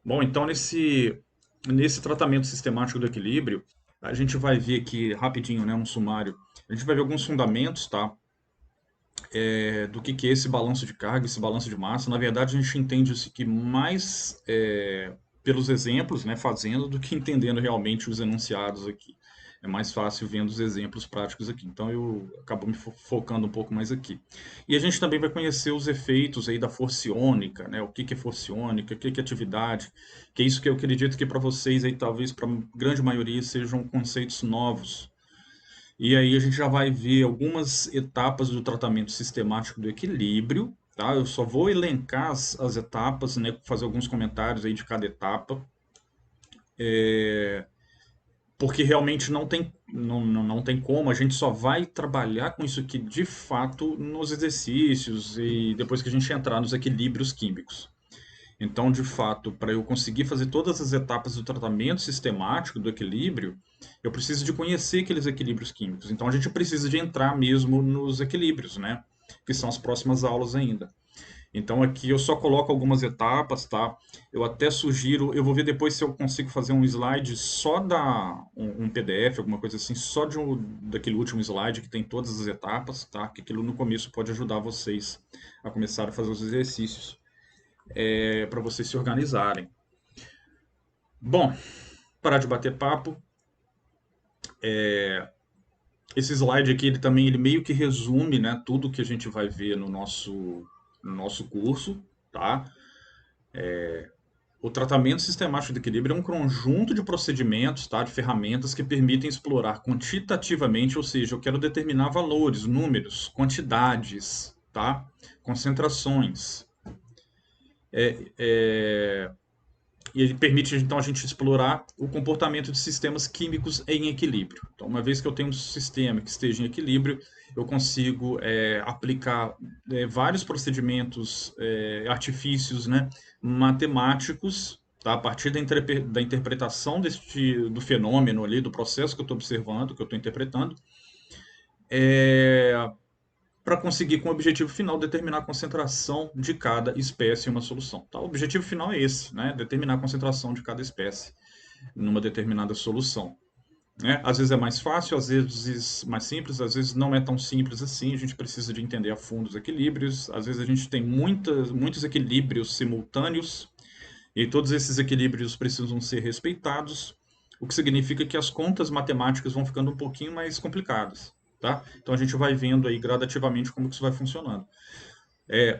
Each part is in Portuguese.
Bom, então nesse tratamento sistemático do equilíbrio, a gente vai ver aqui rapidinho, né, um sumário. A gente vai ver alguns fundamentos, tá? Do que é esse balanço de carga, esse balanço de massa. Na verdade, a gente entende isso aqui mais pelos exemplos, né, fazendo, do que entendendo realmente os enunciados aqui. É mais fácil vendo os exemplos práticos aqui. Então eu acabo me focando um pouco mais aqui. E a gente também vai conhecer os efeitos aí da força iônica, né? O que é força iônica, o que é atividade, que é isso que eu acredito que para vocês aí, talvez para a grande maioria, sejam conceitos novos. E aí a gente já vai ver algumas etapas do tratamento sistemático do equilíbrio, tá? Eu só vou elencar as etapas, né? Fazer alguns comentários aí de cada etapa, porque realmente não tem como, a gente só vai trabalhar com isso aqui de fato nos exercícios e depois que a gente entrar nos equilíbrios químicos. Então, de fato, para eu conseguir fazer todas as etapas do tratamento sistemático do equilíbrio, eu preciso de conhecer aqueles equilíbrios químicos. Então, a gente precisa de entrar mesmo nos equilíbrios, né? Que são as próximas aulas ainda. Então, aqui eu só coloco algumas etapas, tá? Eu até sugiro, eu vou ver depois se eu consigo fazer um slide só um PDF, alguma coisa assim, só daquele último slide que tem todas as etapas, tá? Que aquilo no começo pode ajudar vocês a começar a fazer os exercícios, para vocês se organizarem. Bom, parar de bater papo. Esse slide aqui, ele meio que resume, né, tudo que a gente vai ver no nosso curso, tá? O tratamento sistemático de equilíbrio é um conjunto de procedimentos, tá, de ferramentas que permitem explorar quantitativamente, ou seja, eu quero determinar valores, números, quantidades, tá? Concentrações. E ele permite, então, a gente explorar o comportamento de sistemas químicos em equilíbrio. Então, uma vez que eu tenho um sistema que esteja em equilíbrio, eu consigo aplicar vários procedimentos, artifícios, né, matemáticos, tá, a partir da interpretação do fenômeno ali, do processo que eu estou observando, que eu estou interpretando, para conseguir, com o objetivo final, determinar a concentração de cada espécie em uma solução. Tá? O objetivo final é esse, né? Determinar a concentração de cada espécie numa determinada solução. Né? Às vezes é mais fácil, às vezes mais simples, às vezes não é tão simples assim. A gente precisa de entender a fundo os equilíbrios. Às vezes a gente tem muitos equilíbrios simultâneos e todos esses equilíbrios precisam ser respeitados, o que significa que as contas matemáticas vão ficando um pouquinho mais complicadas. Tá? Então a gente vai vendo aí gradativamente como que isso vai funcionando.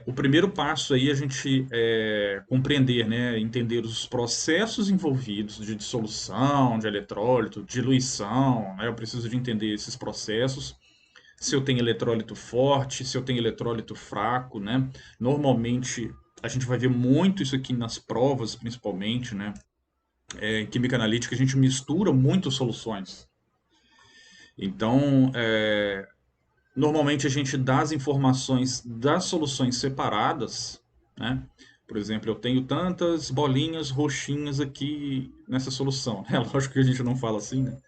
O primeiro passo aí é a gente compreender, né, entender os processos envolvidos de dissolução, de eletrólito, diluição, né, eu preciso de entender esses processos, se eu tenho eletrólito forte, se eu tenho eletrólito fraco, né, normalmente a gente vai ver muito isso aqui nas provas, principalmente, né, em química analítica a gente mistura muito soluções, então normalmente a gente dá as informações das soluções separadas, né? Por exemplo, eu tenho tantas bolinhas roxinhas aqui nessa solução. É lógico que a gente não fala assim, né?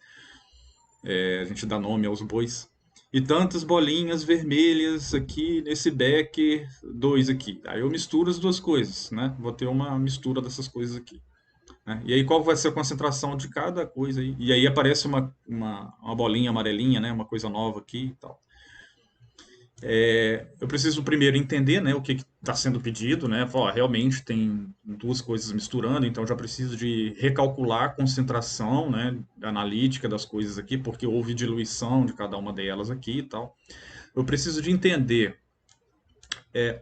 A gente dá nome aos bois. E tantas bolinhas vermelhas aqui nesse becker 2 aqui. Aí eu misturo as duas coisas, né? Vou ter uma mistura dessas coisas aqui. Né? E aí qual vai ser a concentração de cada coisa aí? E aí aparece uma bolinha amarelinha, né? Uma coisa nova aqui e tal. Eu preciso primeiro entender, né, o que está sendo pedido, né? Falar, realmente tem duas coisas misturando, então já preciso de recalcular a concentração, né, analítica das coisas aqui, porque houve diluição de cada uma delas aqui e tal. Eu preciso de entender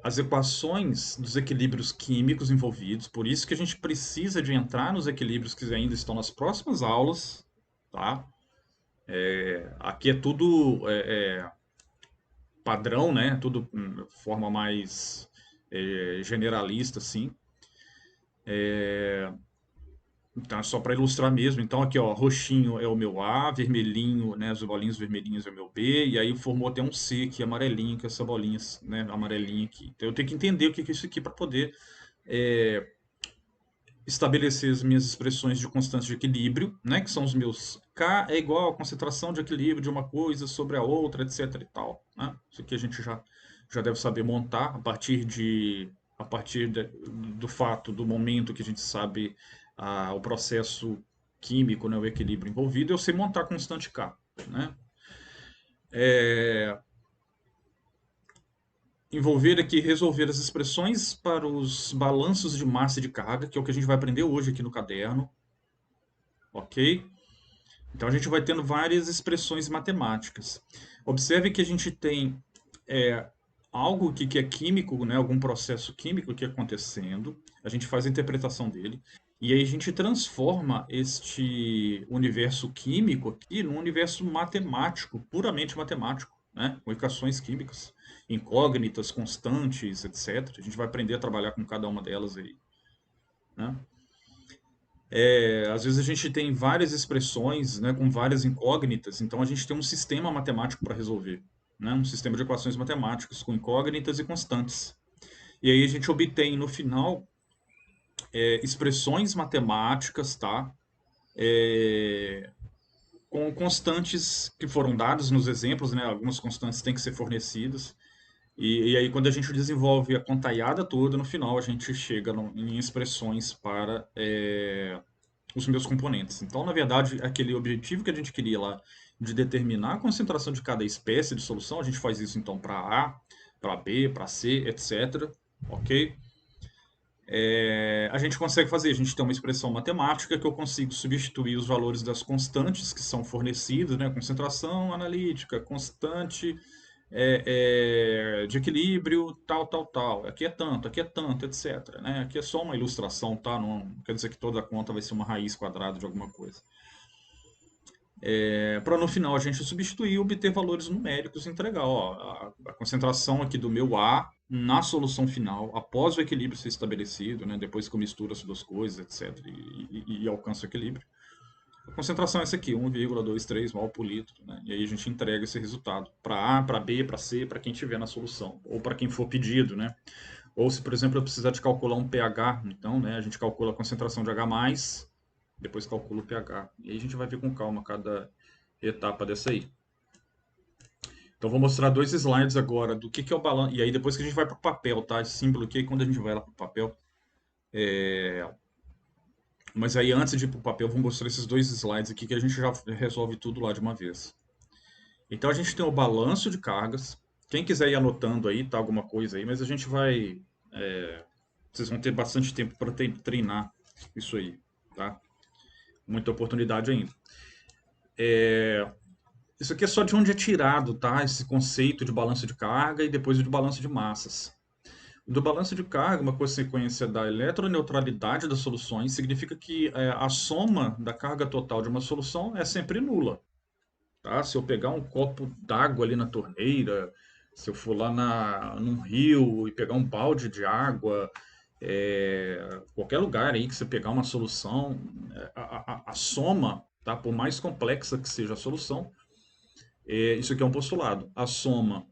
as equações dos equilíbrios químicos envolvidos, por isso que a gente precisa de entrar nos equilíbrios que ainda estão nas próximas aulas, tá? Aqui é tudo padrão, né? Tudo forma mais generalista, assim. Então é só para ilustrar mesmo. Então aqui, ó, roxinho é o meu A, vermelhinho, né? As bolinhas vermelhinhas é o meu B, e aí formou até um C aqui, amarelinho, que é essa bolinha, né? Amarelinha aqui. Então eu tenho que entender o que é isso aqui para poder estabelecer as minhas expressões de constância de equilíbrio, né? Que são os meus K é igual a concentração de equilíbrio de uma coisa sobre a outra, etc e tal, né? Isso aqui a gente já deve saber montar a partir a partir do fato, do momento que a gente sabe o processo químico, né, o equilíbrio envolvido, eu sei montar constante K, né? Envolver aqui, resolver as expressões para os balanços de massa e de carga, que é o que a gente vai aprender hoje aqui no caderno, ok? Então a gente vai tendo várias expressões matemáticas. Observe que a gente tem é, algo que é químico, né, algum processo químico que é acontecendo, a gente faz a interpretação dele, e aí a gente transforma este universo químico aqui num universo matemático, puramente matemático, né, com equações químicas, incógnitas, constantes, etc. A gente vai aprender a trabalhar com cada uma delas aí, né? Às vezes a gente tem várias expressões, né, com várias incógnitas, então a gente tem um sistema matemático para resolver, né, um sistema de equações matemáticas com incógnitas e constantes. E aí a gente obtém no final expressões matemáticas, tá? Com constantes que foram dadas nos exemplos, né? Algumas constantes têm que ser fornecidas. E aí quando a gente desenvolve a contaiada toda, no final a gente chega em expressões para os meus componentes. Então, na verdade, aquele objetivo que a gente queria lá de determinar a concentração de cada espécie de solução, a gente faz isso então para A, para B, para C, etc. Ok? A gente consegue fazer, a gente tem uma expressão matemática que eu consigo substituir os valores das constantes que são fornecidas, né? Concentração analítica, constante de equilíbrio, tal, tal, tal. Aqui é tanto, etc. Né? Aqui é só uma ilustração, tá? Não quer dizer que toda conta vai ser uma raiz quadrada de alguma coisa. Para no final a gente substituir e obter valores numéricos e entregar ó, a concentração aqui do meu A na solução final, após o equilíbrio ser estabelecido, né? Depois que eu misturo as duas coisas, etc. E alcanço o equilíbrio. A concentração é essa aqui, 1,23 mol por litro, né? E aí a gente entrega esse resultado para A, para B, para C, para quem tiver na solução, ou para quem for pedido, né? Ou se, por exemplo, eu precisar de calcular um pH, então, né, a gente calcula a concentração de H+, depois calcula o pH. E aí a gente vai ver com calma cada etapa dessa aí. Então vou mostrar dois slides agora do que é o balanço, e aí depois que a gente vai para o papel, tá? Esse símbolo aqui, quando a gente vai lá para o papel, mas aí antes de ir para o papel, vou mostrar esses dois slides aqui que a gente já resolve tudo lá de uma vez. Então a gente tem o balanço de cargas. Quem quiser ir anotando aí, tá alguma coisa aí, mas a gente vai. Vocês vão ter bastante tempo para treinar isso aí, tá? Muita oportunidade ainda. Isso aqui é só de onde é tirado, tá? Esse conceito de balanço de carga e depois o de balanço de massas. Do balanço de carga, uma consequência da eletroneutralidade das soluções, significa que a soma da carga total de uma solução é sempre nula. Tá? Se eu pegar um copo d'água ali na torneira, se eu for lá num rio e pegar um balde de água, qualquer lugar aí que você pegar uma solução, a soma, tá? Por mais complexa que seja a solução, isso aqui é um postulado. A soma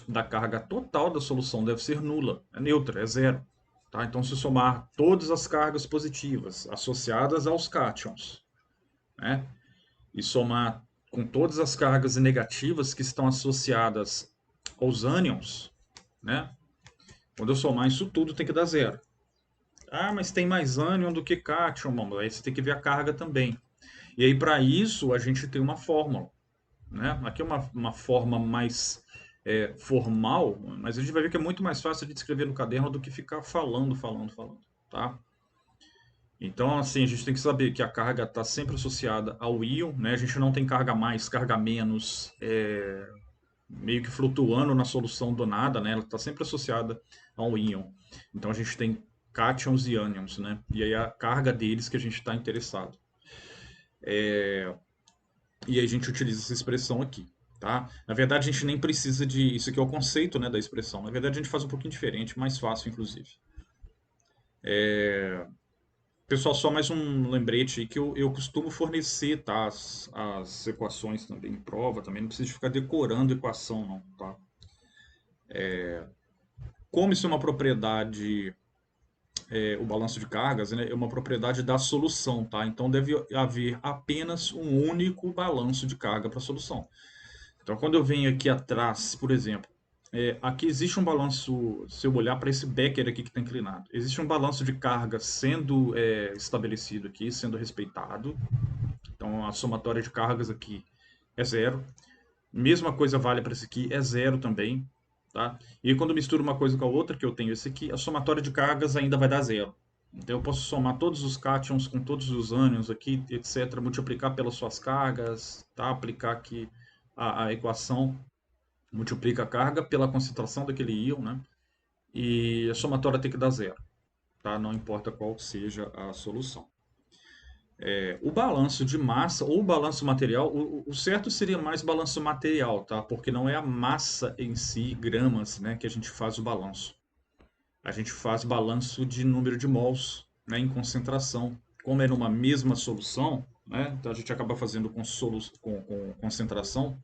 da carga total da solução deve ser nula, é neutra, é zero. Tá? Então, se somar todas as cargas positivas associadas aos cátions, né? E somar com todas as cargas negativas que estão associadas aos ânions, né? Quando eu somar isso tudo, tem que dar zero. Ah, mas tem mais ânion do que cátion, mano. Aí você tem que ver a carga também. E aí, para isso, a gente tem uma fórmula, né? Aqui é uma forma mais formal, mas a gente vai ver que é muito mais fácil de escrever no caderno do que ficar falando, tá? Então, assim, a gente tem que saber que a carga está sempre associada ao íon, né? A gente não tem carga mais, carga menos, meio que flutuando na solução do nada, né? Ela está sempre associada a um íon. Então, a gente tem cátions e ânions, né? E aí a carga deles que a gente está interessado. E aí a gente utiliza essa expressão aqui, tá? Na verdade, a gente nem precisa de... Isso aqui é o conceito, né, da expressão. Na verdade, a gente faz um pouquinho diferente, mais fácil, inclusive. Pessoal, só mais um lembrete aí que eu costumo fornecer, tá? As equações também em prova, também não precisa ficar decorando equação, não, tá? Como isso é uma propriedade, o balanço de cargas, né, é uma propriedade da solução, tá? Então deve haver apenas um único balanço de carga para a solução. Então, quando eu venho aqui atrás, por exemplo, aqui existe um balanço, se eu olhar para esse Becker aqui que está inclinado, existe um balanço de carga sendo estabelecido aqui, sendo respeitado. Então a somatória de cargas aqui é zero. Mesma coisa vale para esse aqui, é zero também. Tá? E aí, quando eu misturo uma coisa com a outra, que eu tenho esse aqui, a somatória de cargas ainda vai dar zero. Então eu posso somar todos os cátions com todos os ânions aqui, etc., multiplicar pelas suas cargas, tá? Aplicar aqui a equação, multiplica a carga pela concentração daquele íon, né? E a somatória tem que dar zero, tá? Não importa qual seja a solução. O balanço de massa ou o balanço material, o certo seria mais balanço material, tá? Porque não é a massa em si, gramas, né, que a gente faz o balanço. A gente faz balanço de número de mols, né, em concentração. Como é numa mesma solução, né, então a gente acaba fazendo com concentração,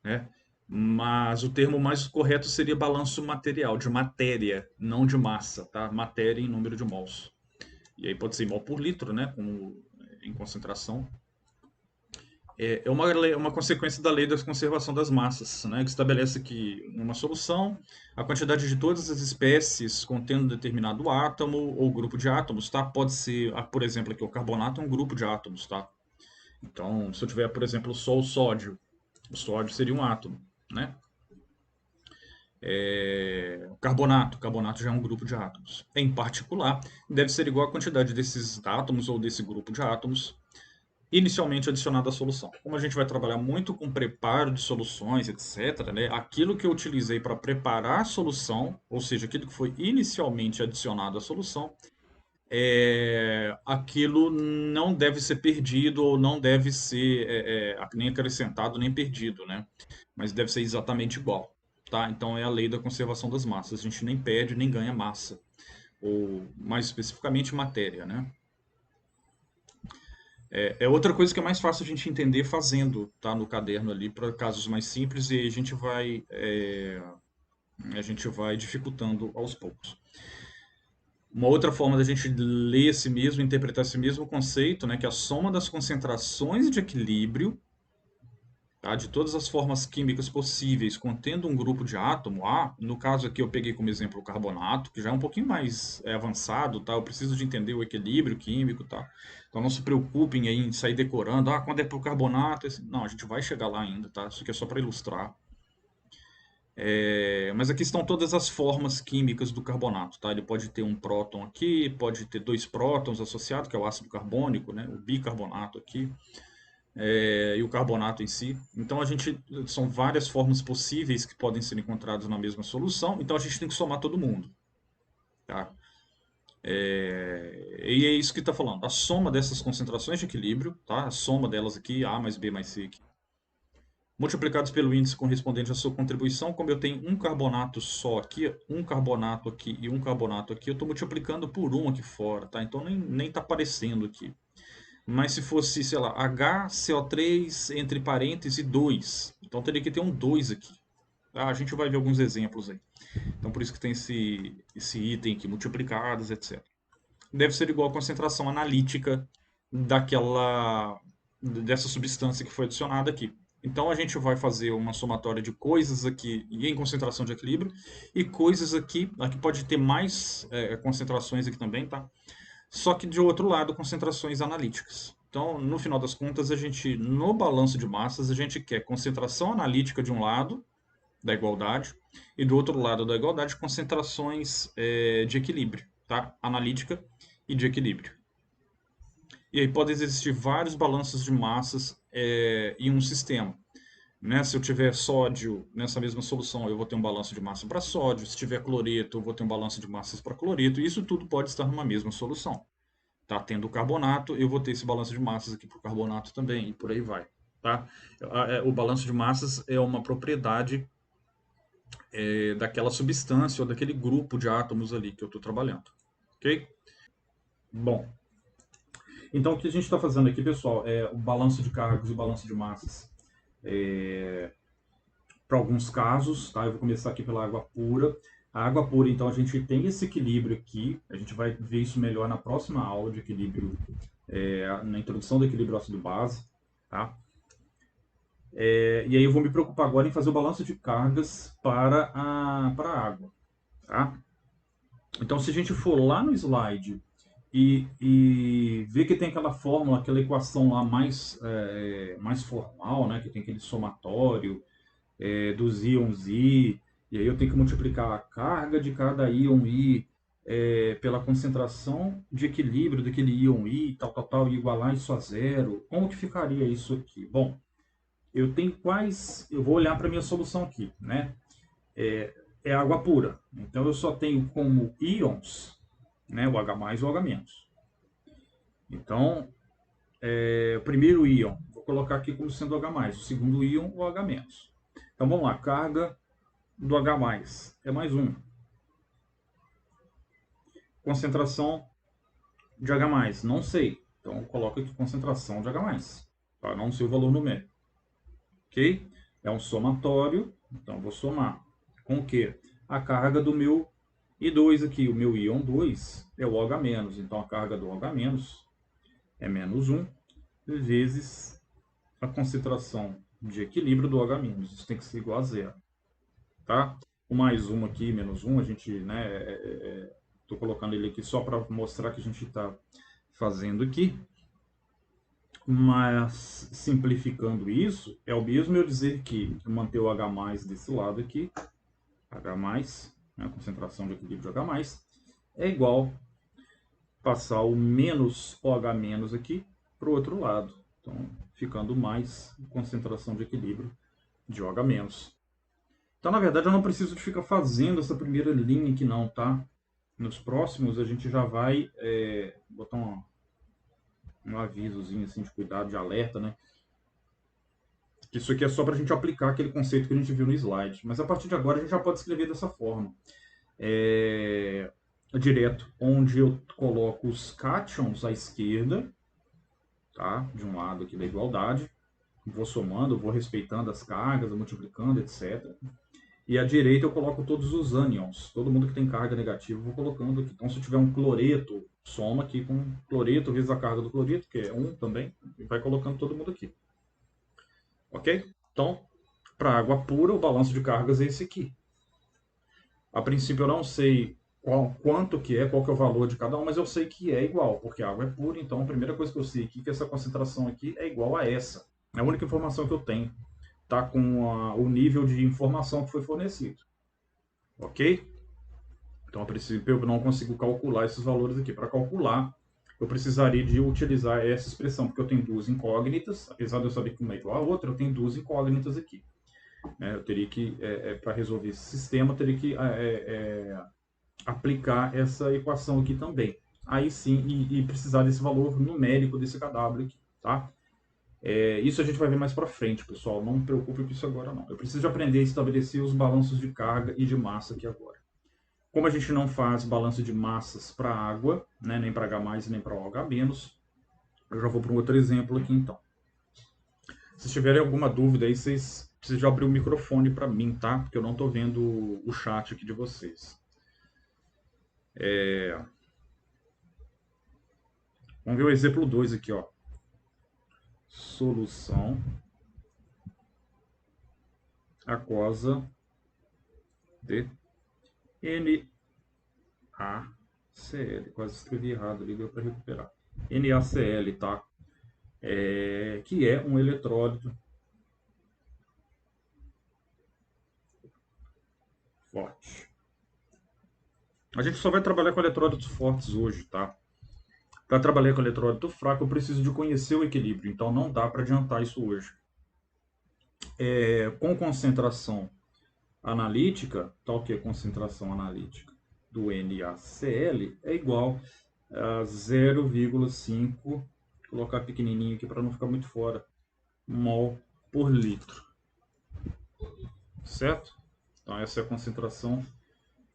né? Mas o termo mais correto seria balanço material, de matéria, não de massa, tá? Matéria em número de mols. E aí pode ser mol por litro, né, como em concentração. É uma consequência da lei da conservação das massas, né, que estabelece que numa solução a quantidade de todas as espécies contendo determinado átomo ou grupo de átomos, tá? Pode ser, por exemplo, aqui o carbonato é um grupo de átomos, tá? Então, se eu tiver, por exemplo, só o sódio seria um átomo, né? O carbonato já é um grupo de átomos. Em particular, deve ser igual à quantidade desses átomos ou desse grupo de átomos inicialmente adicionado à solução. Como a gente vai trabalhar muito com preparo de soluções, etc., né, aquilo que eu utilizei para preparar a solução, ou seja, aquilo que foi inicialmente adicionado à solução, aquilo não deve ser perdido ou não deve ser nem acrescentado nem perdido, né? Mas deve ser exatamente igual. Tá? Então é a lei da conservação das massas. A gente nem perde nem ganha massa, ou mais especificamente matéria, né? É outra coisa que é mais fácil a gente entender fazendo, tá, no caderno ali, para casos mais simples, e a gente vai dificultando aos poucos. Uma outra forma da gente ler esse mesmo, interpretar esse mesmo conceito, né, que é a soma das concentrações de equilíbrio, tá, de todas as formas químicas possíveis contendo um grupo de átomo A. No caso aqui eu peguei como exemplo o carbonato, que já é um pouquinho mais avançado, tá? Eu preciso de entender o equilíbrio químico, tá? Então não se preocupem aí em sair decorando, quando é para o carbonato, não, a gente vai chegar lá ainda, tá? Isso aqui é só para ilustrar. Mas aqui estão todas as formas químicas do carbonato, tá? Ele pode ter um próton aqui, pode ter dois prótons associados, que é o ácido carbônico, né? O bicarbonato aqui, e o carbonato em si. Então são várias formas possíveis que podem ser encontradas na mesma solução. Então a gente tem que somar todo mundo, tá? E é isso que está falando. A soma dessas concentrações de equilíbrio, tá? A soma delas aqui, A mais B mais C aqui, multiplicados pelo índice correspondente à sua contribuição. Como eu tenho um carbonato só aqui, um carbonato aqui e um carbonato aqui, eu estou multiplicando por um aqui fora, tá? Então nem está aparecendo aqui. Mas se fosse, sei lá, HCO3 entre parênteses 2, então teria que ter um 2 aqui. A gente vai ver alguns exemplos aí. Então por isso que tem esse item aqui, multiplicados, etc. Deve ser igual à concentração analítica dessa substância que foi adicionada aqui. Então a gente vai fazer uma somatória de coisas aqui em concentração de equilíbrio e coisas aqui pode ter mais concentrações aqui também, tá? Só que de outro lado, concentrações analíticas. Então, no final das contas, no balanço de massas, a gente quer concentração analítica de um lado da igualdade e do outro lado da igualdade, concentrações de equilíbrio, tá? Analítica e de equilíbrio. E aí podem existir vários balanços de massas em um sistema. Né? Se eu tiver sódio nessa mesma solução, eu vou ter um balanço de massa para sódio. Se tiver cloreto, eu vou ter um balanço de massas para cloreto. E isso tudo pode estar numa mesma solução. Tá tendo o carbonato, eu vou ter esse balanço de massas aqui para o carbonato também, e por aí vai. Tá? O balanço de massas é uma propriedade daquela substância ou daquele grupo de átomos ali que eu estou trabalhando. Ok? Bom, então o que a gente está fazendo aqui, pessoal, é o balanço de cargas e o balanço de massas. Para alguns casos, tá? Eu vou começar aqui pela água pura. A água pura, então, a gente tem esse equilíbrio aqui. A gente vai ver isso melhor na próxima aula de equilíbrio, na introdução do equilíbrio ácido-base, tá? E aí eu vou me preocupar agora em fazer o balanço de cargas para a água, tá? Então, se a gente for lá no slide e ver que tem aquela fórmula, aquela equação lá mais formal, né, que tem aquele somatório dos íons I, e aí eu tenho que multiplicar a carga de cada íon I pela concentração de equilíbrio daquele íon I, tal, tal, tal, e igualar isso a zero. Como que ficaria isso aqui? Bom, eu vou olhar para a minha solução aqui, né? É água pura. Então eu só tenho como íons, né, o H+, e o H-. Então, o primeiro íon, vou colocar aqui como sendo o H+, o segundo íon, o H-. Então vamos lá, carga do H+, é mais um. Concentração de H+, não sei. Então eu coloco aqui concentração de H+, para não ser o valor numérico. Ok? É um somatório, então vou somar com o quê? A carga do meu I2 aqui, o meu íon 2 é o OH-, então a carga do OH- é menos 1 vezes a concentração de equilíbrio do OH-. Isso tem que ser igual a zero, tá? O mais 1 aqui, menos 1, a gente, né, estou colocando ele aqui só para mostrar que a gente está fazendo aqui. Mas, simplificando isso, é o mesmo eu dizer que manter o H+ desse lado aqui, H+, né, a concentração de equilíbrio de H+, é igual passar o menos OH- aqui para o outro lado. Então, ficando mais concentração de equilíbrio de OH-. Então, na verdade, eu não preciso de ficar fazendo essa primeira linha aqui não, tá? Nos próximos, a gente já vai botar um avisozinho assim de cuidado, de alerta, né? Isso aqui é só para a gente aplicar aquele conceito que a gente viu no slide. Mas a partir de agora, a gente já pode escrever dessa forma. Direto, onde eu coloco os cátions à esquerda, tá? De um lado aqui da igualdade. Vou somando, vou respeitando as cargas, multiplicando, etc. E à direita eu coloco todos os ânions. Todo mundo que tem carga negativa eu vou colocando aqui. Então, se eu tiver um cloreto, soma aqui com cloreto vezes a carga do cloreto, que é 1 também, e vai colocando todo mundo aqui. Ok? Então, para água pura, o balanço de cargas é esse aqui. A princípio eu não sei quanto que é, qual que é o valor de cada um, mas eu sei que é igual, porque a água é pura, então a primeira coisa que eu sei aqui é que essa concentração aqui é igual a essa. É a única informação que eu tenho. Tá com o nível de informação que foi fornecido. Ok? Então, a princípio, eu não consigo calcular esses valores aqui. Para calcular, eu precisaria de utilizar essa expressão, porque eu tenho duas incógnitas, apesar de eu saber que uma é igual a outra, eu tenho duas incógnitas aqui. Eu teria que, para resolver esse sistema, eu teria que aplicar essa equação aqui também. Aí sim, e precisar desse valor numérico desse KW aqui, tá? Isso a gente vai ver mais para frente, pessoal. Não me preocupe com isso agora, não. Eu preciso aprender a estabelecer os balanços de carga e de massa aqui agora. Como a gente não faz balanço de massas para água, né, nem para H+, nem para OH-, eu já vou para um outro exemplo aqui, então. Se tiverem alguma dúvida aí, vocês precisam abrir o microfone para mim, tá? Porque eu não estou vendo o chat aqui de vocês. Vamos ver o exemplo 2 aqui, ó. Solução aquosa de NaCl. Quase escrevi errado ali, deu para recuperar. NaCl, tá? Que é um eletrólito forte. A gente só vai trabalhar com eletrólitos fortes hoje, tá? Para trabalhar com eletrólito fraco, eu preciso de conhecer o equilíbrio, então não dá para adiantar isso hoje. Com concentração analítica, tal que é concentração analítica do NaCl é igual a 0,5, vou colocar pequenininho aqui para não ficar muito fora, mol por litro. Certo? Então essa é a concentração.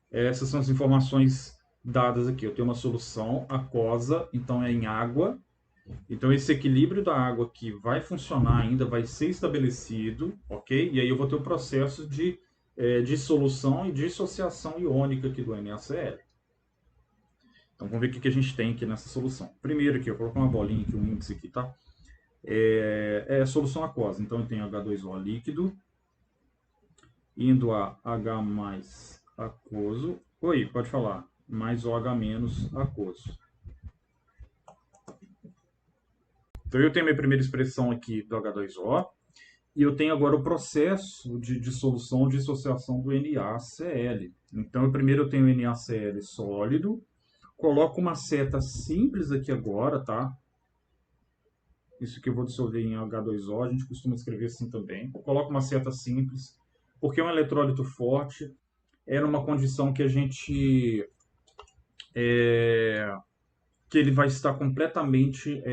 Essas são as informações dadas aqui. Eu tenho uma solução aquosa, então é em água. Então esse equilíbrio da água aqui vai funcionar ainda, vai ser estabelecido, ok? E aí eu vou ter o processo de dissolução e dissociação iônica aqui do NaCl. Então vamos ver o que a gente tem aqui nessa solução. Primeiro aqui, eu vou colocar uma bolinha aqui, um índice aqui, tá? é solução aquosa. Então, eu tenho H2O líquido, indo a H mais aquoso. Oi, pode falar. Mais OH menos aquoso. Então, eu tenho a minha primeira expressão aqui do H2O. E eu tenho agora o processo de dissolução de dissociação do NaCl. Então, primeiro eu tenho o NaCl sólido, coloco uma seta simples aqui agora, tá? Isso que eu vou dissolver em H2O, a gente costuma escrever assim também. Coloco uma seta simples, porque é um eletrólito forte, é numa condição que a gente que ele vai estar completamente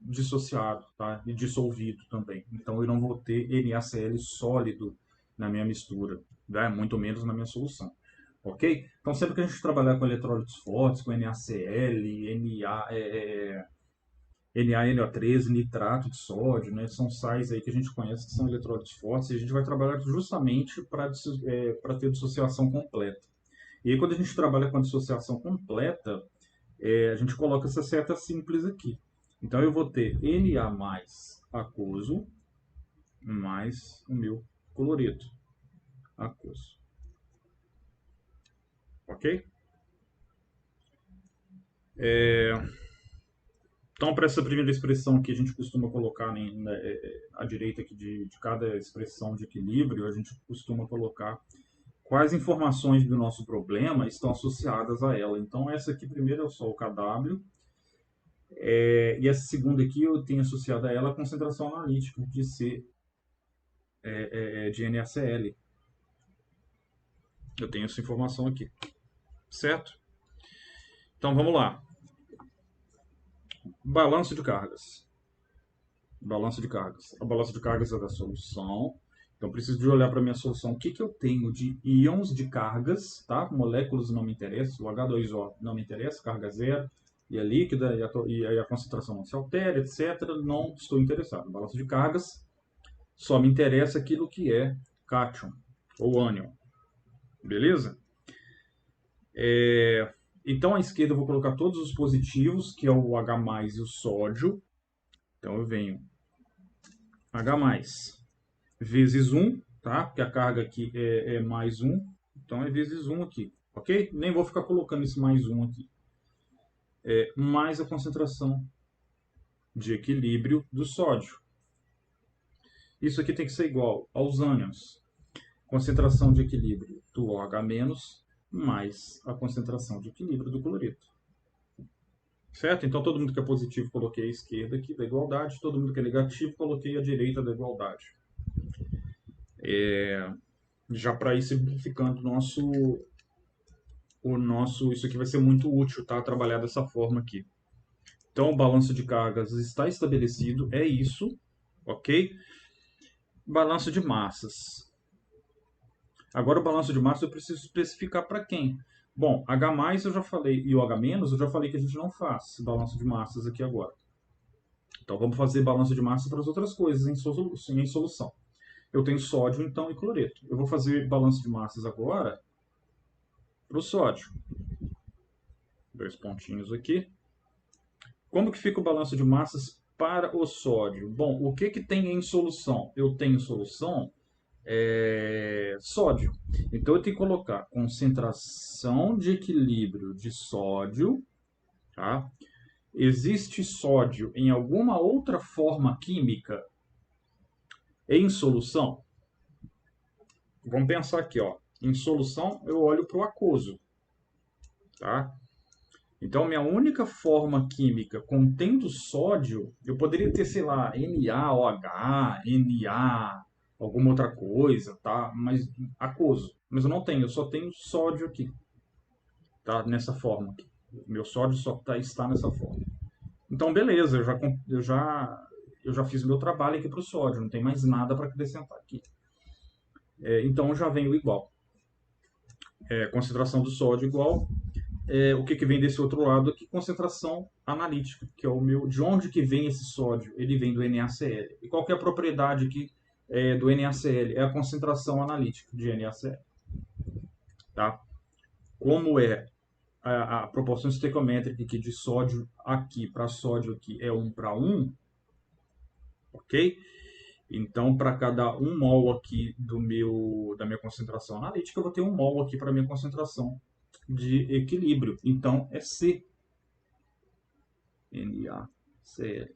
dissociado, tá? E dissolvido também. Então eu não vou ter NaCl sólido na minha mistura, né? Muito menos na minha solução. Ok? Então sempre que a gente trabalhar com eletrólitos fortes, com NaCl, NaNO3, nitrato de sódio, né? São sais aí que a gente conhece que são eletrólitos fortes e a gente vai trabalhar justamente para ter dissociação completa. E aí quando a gente trabalha com a dissociação completa, a gente coloca essa seta simples aqui. Então eu vou ter Na mais aquoso mais o meu cloreto aquoso. Ok? Então, para essa primeira expressão que a gente costuma colocar à direita aqui de cada expressão de equilíbrio, a gente costuma colocar quais informações do nosso problema estão associadas a ela. Então, essa aqui primeiro é só o KW, e essa segunda aqui eu tenho associado a ela a concentração analítica de C de NaCl. Eu tenho essa informação aqui, certo? Então vamos lá. Balanço de cargas. Balanço de cargas. A balança de cargas é da solução. Então preciso de olhar para a minha solução. O que, que eu tenho de íons de cargas, tá? Moléculas não me interessam. O H2O não me interessa, carga zero. E é líquida, e a concentração não se altera, etc. Não estou interessado. Balanço de cargas só me interessa aquilo que é cátion ou ânion. Beleza? Então, à esquerda eu vou colocar todos os positivos, que é o H+, e o sódio. Então, eu venho H+, vezes 1, tá? Porque a carga aqui é mais 1. Então, é vezes 1 aqui, ok? Nem vou ficar colocando esse mais 1 aqui. Mais a concentração de equilíbrio do sódio. Isso aqui tem que ser igual aos ânions. Concentração de equilíbrio do OH- mais a concentração de equilíbrio do cloreto. Certo? Então, todo mundo que é positivo, coloquei a esquerda aqui da igualdade. Todo mundo que é negativo, coloquei a direita da igualdade. Já para ir simplificando isso aqui vai ser muito útil, tá? Trabalhar dessa forma aqui. Então, o balanço de cargas está estabelecido, é isso, ok? Balanço de massas. Agora, o balanço de massas eu preciso especificar para quem? Bom, H+, eu já falei, e o H- eu já falei que a gente não faz balanço de massas aqui agora. Então, vamos fazer balanço de massa para as outras coisas em solução. Eu tenho sódio, então, e cloreto. Eu vou fazer balanço de massas agora para o sódio. Dois pontinhos aqui. Como que fica o balanço de massas para o sódio? Bom, o que, que tem em solução? Eu tenho solução sódio. Então, eu tenho que colocar concentração de equilíbrio de sódio. Tá? Existe sódio em alguma outra forma química em solução? Vamos pensar aqui, ó. Em solução, eu olho para o aquoso. Tá? Então, minha única forma química contendo sódio, eu poderia ter, sei lá, NaOH, Na, alguma outra coisa, tá? Mas aquoso. Mas eu não tenho, eu só tenho sódio aqui, tá? Nessa forma aqui. Meu sódio só está nessa forma. Então, beleza, eu já fiz o meu trabalho aqui para o sódio, não tem mais nada para acrescentar aqui. Então, já venho igual. Concentração do sódio igual. O que vem desse outro lado aqui? Concentração analítica, que é o meu. De onde que vem esse sódio? Ele vem do NaCl. E qual que é a propriedade aqui do NaCl? É a concentração analítica de NaCl. Tá? Como a proporção estequiométrica aqui de sódio aqui para sódio aqui é 1 para 1, ok? Então, para cada 1 mol aqui da minha concentração analítica, eu vou ter 1 mol aqui para a minha concentração de equilíbrio. Então, é C, NaCl.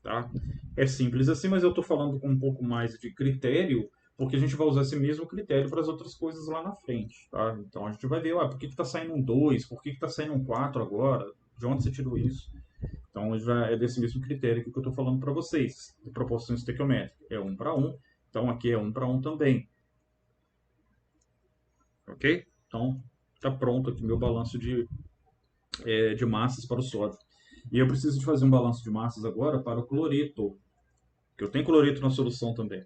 Tá? É simples assim, mas eu estou falando com um pouco mais de critério, porque a gente vai usar esse mesmo critério para as outras coisas lá na frente. Tá? Então, a gente vai ver, por que está saindo um 2? Por que está saindo um 4 agora? De onde você tirou isso? Então, já é desse mesmo critério que eu estou falando para vocês, de proporção estequiométrica. É 1 para 1, então aqui é 1 para 1 também. Ok? Então, está pronto aqui meu balanço de massas para o sódio. E eu preciso de fazer um balanço de massas agora para o cloreto, que eu tenho cloreto na solução também.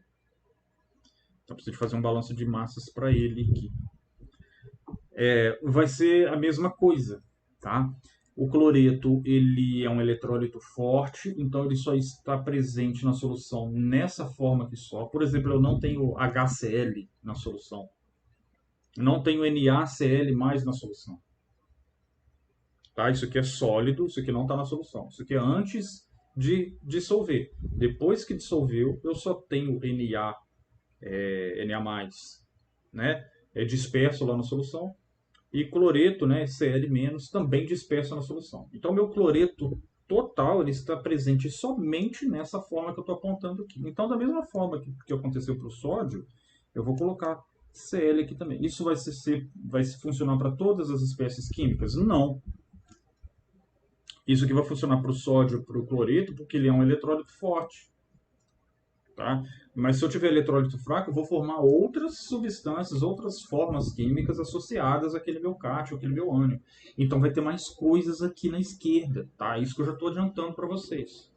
Então, eu preciso de fazer um balanço de massas para ele aqui. Vai ser a mesma coisa, tá? O cloreto, ele é um eletrólito forte, então ele só está presente na solução nessa forma aqui só. Por exemplo, eu não tenho HCl na solução. Não tenho NaCl mais na solução. Tá? Isso aqui é sólido, isso aqui não está na solução. Isso aqui é antes de dissolver. Depois que dissolveu, eu só tenho Na+, né? É disperso lá na solução. E cloreto, né, Cl-, também disperso na solução. Então, meu cloreto total ele está presente somente nessa forma que eu estou apontando aqui. Então, da mesma forma que aconteceu para o sódio, eu vou colocar Cl aqui também. Isso vai funcionar para todas as espécies químicas? Não. Isso aqui vai funcionar para o sódio, para o cloreto, porque ele é um eletrólito forte. Tá? Mas se eu tiver eletrólito fraco, eu vou formar outras substâncias, outras formas químicas associadas àquele meu cátio, àquele meu ânion. Então vai ter mais coisas aqui na esquerda, tá? Isso que eu já estou adiantando para vocês.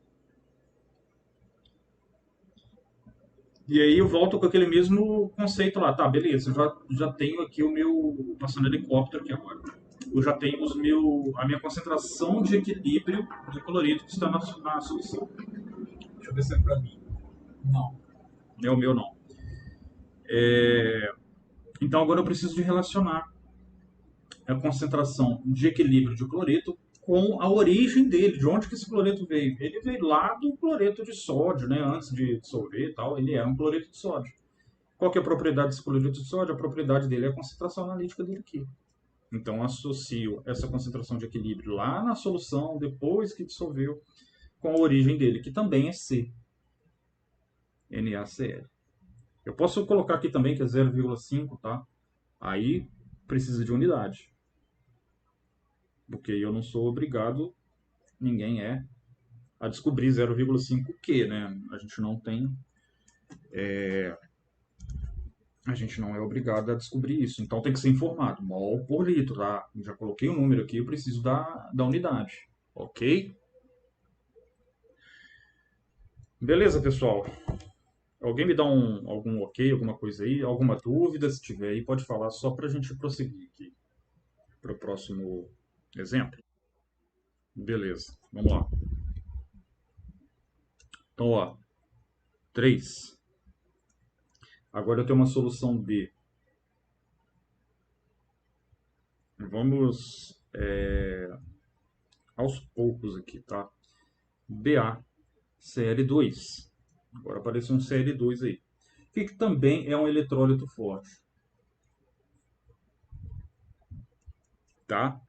E aí eu volto com aquele mesmo conceito lá, tá? Beleza, eu já tenho aqui o meu passando helicóptero aqui agora. Eu já tenho a minha concentração de equilíbrio do cloreto que está na solução. Deixa eu ver se é para mim. Não. É o meu não. Então agora eu preciso de relacionar a concentração de equilíbrio de cloreto com a origem dele, de onde que esse cloreto veio. Ele veio lá do cloreto de sódio, né? Antes de dissolver e tal, ele era um cloreto de sódio. Qual que é a propriedade desse cloreto de sódio? A propriedade dele é a concentração analítica dele aqui. Então associo essa concentração de equilíbrio lá na solução, depois que dissolveu, com a origem dele, que também é C, NaCl. Eu posso colocar aqui também que é 0,5, tá? Aí precisa de unidade. Porque eu não sou obrigado, ninguém é, a descobrir 0,5 Q, né? A gente não é obrigado a descobrir isso. Então tem que ser informado, mol por litro, tá? Já coloquei o número aqui, eu preciso da unidade, ok? Beleza, pessoal? Alguém me dá algum ok, alguma coisa aí? Alguma dúvida? Se tiver aí, pode falar só para a gente prosseguir aqui para o próximo exemplo. Beleza, vamos lá. Então, ó, 3. Agora eu tenho uma solução B. Vamos aos poucos aqui, tá? BaCl2. Agora apareceu um Cl2 aí. Que também é um eletrólito forte, tá?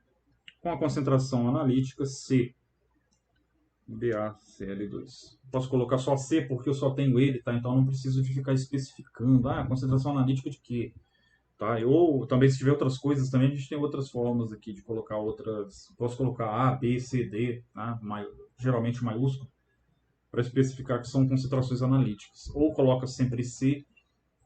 Com a concentração analítica C, BaCl2. Posso colocar só C porque eu só tenho ele, tá? Então não preciso de ficar especificando. Ah, concentração analítica de quê? Tá? Ou também se tiver outras coisas também, a gente tem outras formas aqui de colocar outras. Posso colocar A, B, C, D, tá? Geralmente maiúsculo, para especificar que são concentrações analíticas. Ou coloca sempre C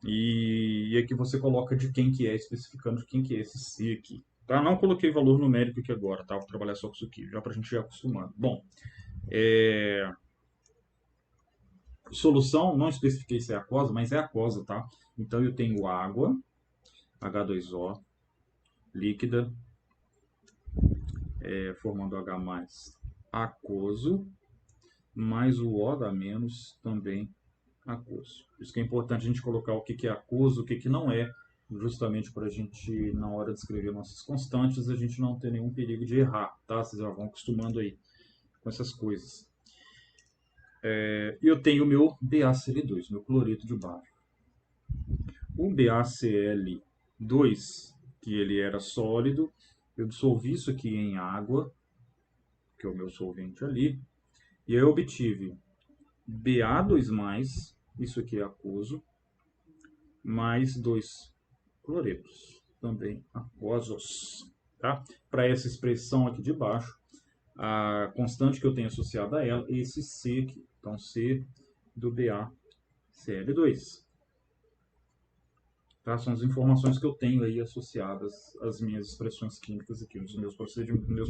e aqui você coloca de quem que é, especificando de quem que é esse C aqui. Tá? Não coloquei valor numérico aqui agora, tá? Vou trabalhar só com isso aqui, já para a gente ir acostumando. Bom, solução, não especifiquei se é aquosa, mas é aquosa, tá? Então eu tenho água, H2O, líquida, formando H+, aquoso, mais o OH- também aquoso. Por isso que é importante a gente colocar o que é aquoso, o que não é, justamente para a gente, na hora de escrever nossas constantes, a gente não ter nenhum perigo de errar, tá? Vocês já vão acostumando aí com essas coisas. Eu tenho o meu BaCl2, meu cloreto de bário. O BaCl2, que ele era sólido, eu dissolvi isso aqui em água, que é o meu solvente ali, e aí eu obtive Ba2+, isso aqui é aquoso, mais 2 cloretos, também aquosos. Tá? Para essa expressão aqui de baixo, a constante que eu tenho associada a ela é esse C aqui. Então, C do BaCl2. Tá? São as informações que eu tenho aí associadas às minhas expressões químicas aqui, nos meus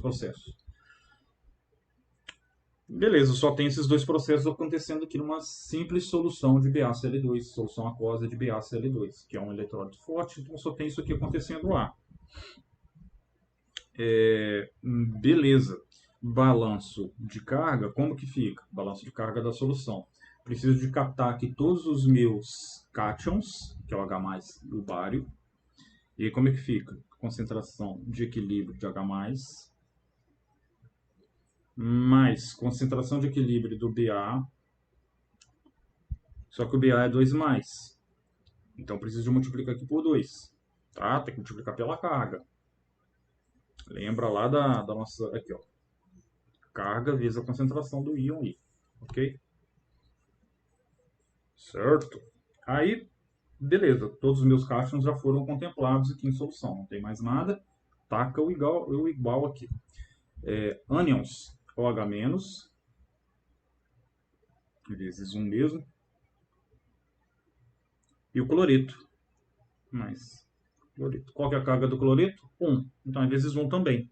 processos. Beleza, só tem esses dois processos acontecendo aqui numa simples solução de BaCl2, solução aquosa de BaCl2, que é um eletrólito forte, então só tem isso aqui acontecendo lá. Beleza. Balanço de carga, como que fica? Balanço de carga da solução. Preciso de captar aqui todos os meus cátions, que é o H+, e o bário. E aí como é que fica? Concentração de equilíbrio de H+, mais concentração de equilíbrio do Ba, só que o Ba é 2+. Então preciso de multiplicar aqui por 2. Tá? Tem que multiplicar pela carga. Lembra lá da nossa... Aqui, ó. Carga vezes a concentração do íon I. Ok? Certo? Aí, beleza. Todos os meus cátions já foram contemplados aqui em solução. Não tem mais nada. Taca o igual aqui. Ânions, OH-, vezes 1 mesmo. E o cloreto. Mais cloreto. Qual que é a carga do cloreto? 1. Então é vezes 1 também.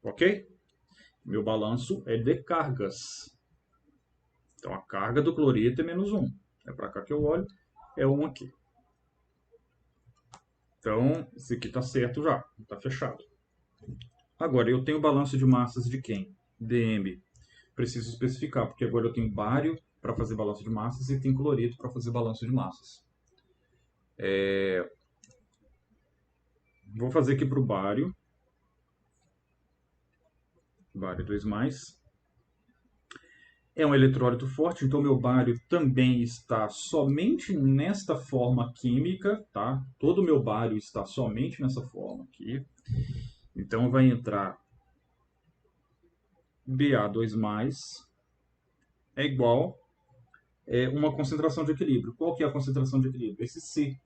Ok? Meu balanço é de cargas. Então a carga do cloreto é menos 1. É para cá que eu olho. É 1 aqui. Então, esse aqui está certo já. Está fechado. Agora, eu tenho balanço de massas de quem? Dm. Preciso especificar, porque agora eu tenho bário para fazer balanço de massas e tenho cloreto para fazer balanço de massas. Vou fazer aqui para o bário. Bário 2+. É um eletrólito forte, então meu bário também está somente nesta forma química, tá? Todo o meu bário está somente nessa forma aqui. Então vai entrar Ba2+, é igual uma concentração de equilíbrio. Qual que é a concentração de equilíbrio? Esse C,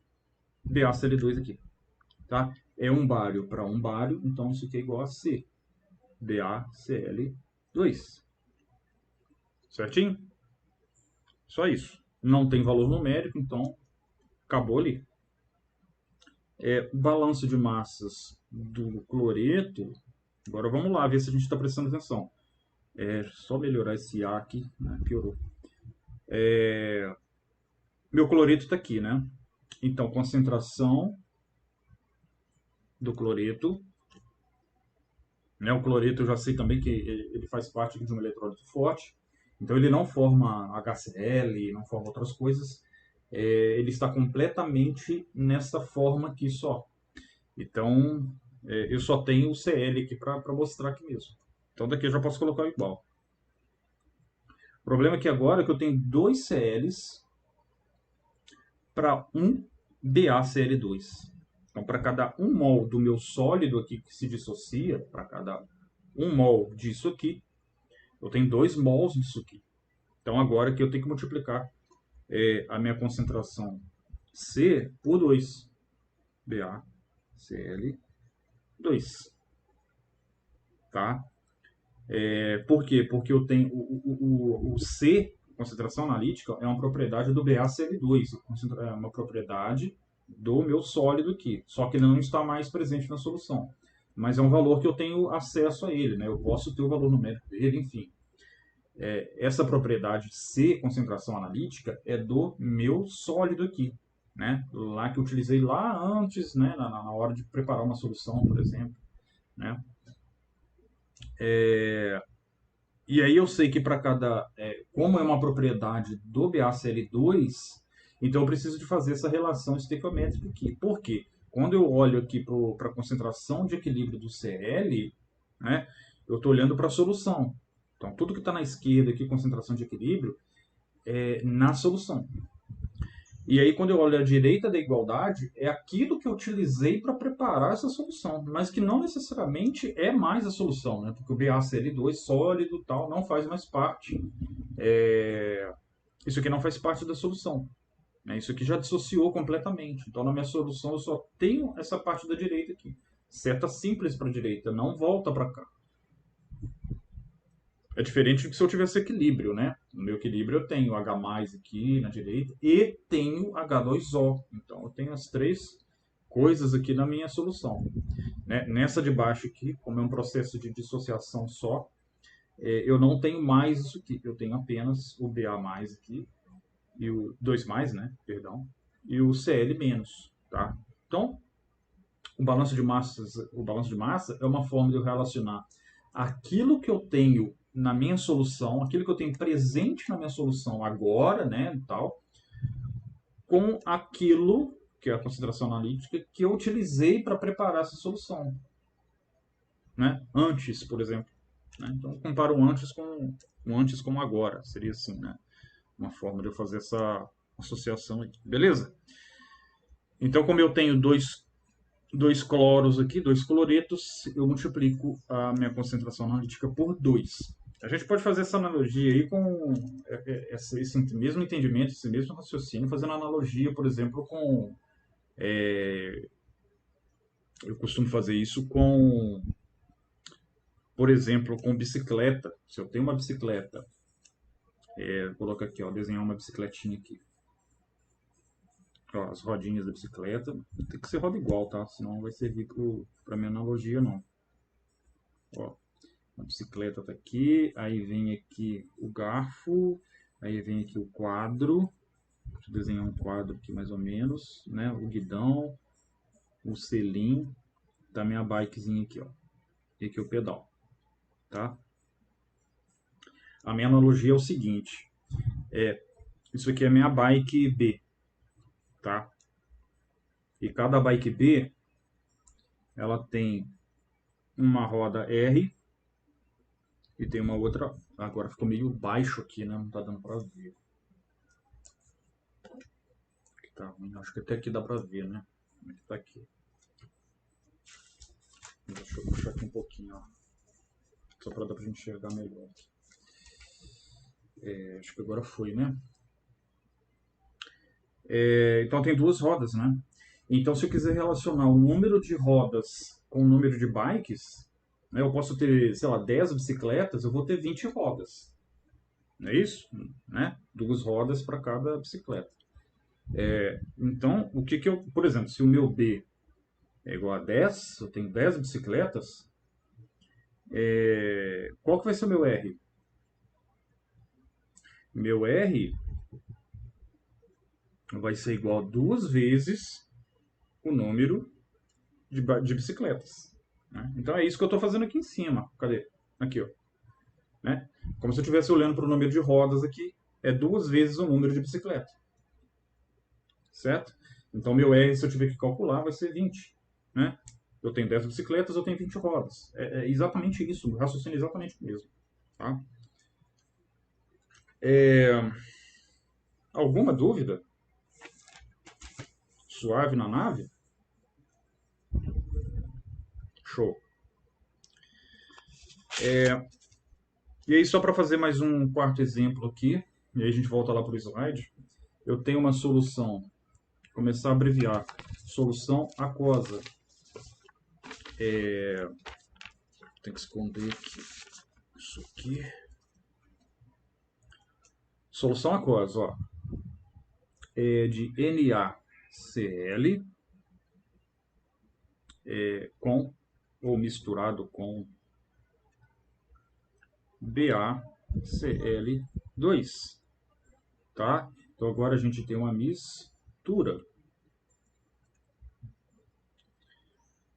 BaCl2 aqui. Tá? É um bário para um bário, então isso aqui é igual a C, BaCl2. Certinho? Só isso. Não tem valor numérico, então acabou ali. Balanço de massas do cloreto. Agora vamos lá ver se a gente está prestando atenção. Só melhorar esse A aqui, né? Piorou. Meu cloreto está aqui, né? Então, concentração do cloreto. Né? O cloreto eu já sei também que ele faz parte de um eletrólito forte. Então, ele não forma HCl, não forma outras coisas. Ele está completamente nessa forma aqui só. Então, eu só tenho o Cl aqui para mostrar aqui mesmo. Então, daqui eu já posso colocar igual. O problema é que agora que eu tenho 2 Cls para 1 BaCl2. Então, para cada 1 mol do meu sólido aqui que se dissocia, para cada 1 mol disso aqui, eu tenho 2 mols disso aqui. Então, agora que eu tenho que multiplicar a minha concentração C por 2. BaCl2. Tá? Por quê? Porque eu tenho o C, concentração analítica, é uma propriedade do BaCl2, é uma propriedade do meu sólido aqui, só que ele não está mais presente na solução. Mas é um valor que eu tenho acesso a ele, né? Eu posso ter o valor numérico dele, enfim. Essa propriedade C, concentração analítica, é do meu sólido aqui, né? Lá que eu utilizei lá antes, né? Na hora de preparar uma solução, por exemplo, né? E aí eu sei que para cada... como é uma propriedade do BaCl2, então eu preciso de fazer essa relação estequiométrica aqui. Por quê? Quando eu olho aqui para a concentração de equilíbrio do Cl, né, eu estou olhando para a solução. Então, tudo que está na esquerda aqui, concentração de equilíbrio, é na solução. E aí, quando eu olho à direita da igualdade, é aquilo que eu utilizei para preparar essa solução, mas que não necessariamente é mais a solução, né? Porque o BaCl2 sólido tal não faz mais parte. Isso aqui não faz parte da solução, né? Isso aqui já dissociou completamente. Então, na minha solução, eu só tenho essa parte da direita aqui. Seta simples para a direita, não volta para cá. É diferente de se eu tivesse equilíbrio, né? No meu equilíbrio eu tenho H+ aqui na direita e tenho H2O. Então eu tenho as três coisas aqui na minha solução. Né? Nessa de baixo aqui, como é um processo de dissociação só, eu não tenho mais isso aqui. Eu tenho apenas o Ba+ aqui, e o 2+, né? Perdão, e o Cl-, tá? Então, o balanço de massa é uma forma de eu relacionar aquilo que eu tenho na minha solução, aquilo que eu tenho presente na minha solução agora, né, tal, com aquilo que é a consideração analítica que eu utilizei para preparar essa solução, né? Antes, por exemplo, né? Então, eu comparo o antes com o agora, seria assim, né? Uma forma de eu fazer essa associação aqui, beleza? Então, como eu tenho dois cloros aqui, dois cloretos, eu multiplico a minha concentração analítica por 2. A gente pode fazer essa analogia aí com esse mesmo entendimento, esse mesmo raciocínio, fazendo analogia, por exemplo, com... eu costumo fazer isso com, por exemplo, com bicicleta. Se eu tenho uma bicicleta, vou colocar aqui, ó, desenhar uma bicicletinha aqui. Ó, as rodinhas da bicicleta. Tem que ser roda igual, tá? Senão não vai servir para minha analogia, não. Ó, a bicicleta tá aqui, aí vem aqui o garfo, aí vem aqui o quadro. Deixa eu desenhar um quadro aqui mais ou menos, né? O guidão, o selim, da minha bikezinha aqui, ó. E aqui o pedal, tá? A minha analogia é o seguinte, isso aqui é a minha bike B, tá? E cada bike B, ela tem uma roda R e tem uma outra... Agora ficou meio baixo aqui, né? Não tá dando pra ver. Tá ruim. Acho que até aqui dá pra ver, né? Como é que tá aqui. Deixa eu puxar aqui um pouquinho, ó. Só pra dar pra gente enxergar melhor. Acho que agora foi, né? Então tem duas rodas, né? Então se eu quiser relacionar o número de rodas com o número de bikes, né, eu posso ter, sei lá, 10 bicicletas, eu vou ter 20 rodas. Não é isso? Né? Duas rodas para cada bicicleta. Então, o que eu... Por exemplo, se o meu B é igual a 10, eu tenho 10 bicicletas, qual que vai ser o meu R? Meu R vai ser igual a 2 vezes o número de bicicletas. Né? Então é isso que eu estou fazendo aqui em cima. Cadê? Aqui, ó. Né? Como se eu estivesse olhando para o número de rodas aqui, é 2 vezes o número de bicicleta. Certo? Então meu R, se eu tiver que calcular, vai ser 20. Né? Eu tenho 10 bicicletas, eu tenho 20 rodas. É exatamente isso, o raciocínio é exatamente o mesmo. Tá? Alguma dúvida? Suave na nave? Show. E aí, só para fazer mais um quarto exemplo aqui, e aí a gente volta lá para o slide, eu tenho uma solução, começar a abreviar, solução aquosa. Tem que esconder aqui, isso aqui. Solução aquosa, ó, é de NaCl com, ou misturado com BaCl2, tá? Então agora a gente tem uma mistura.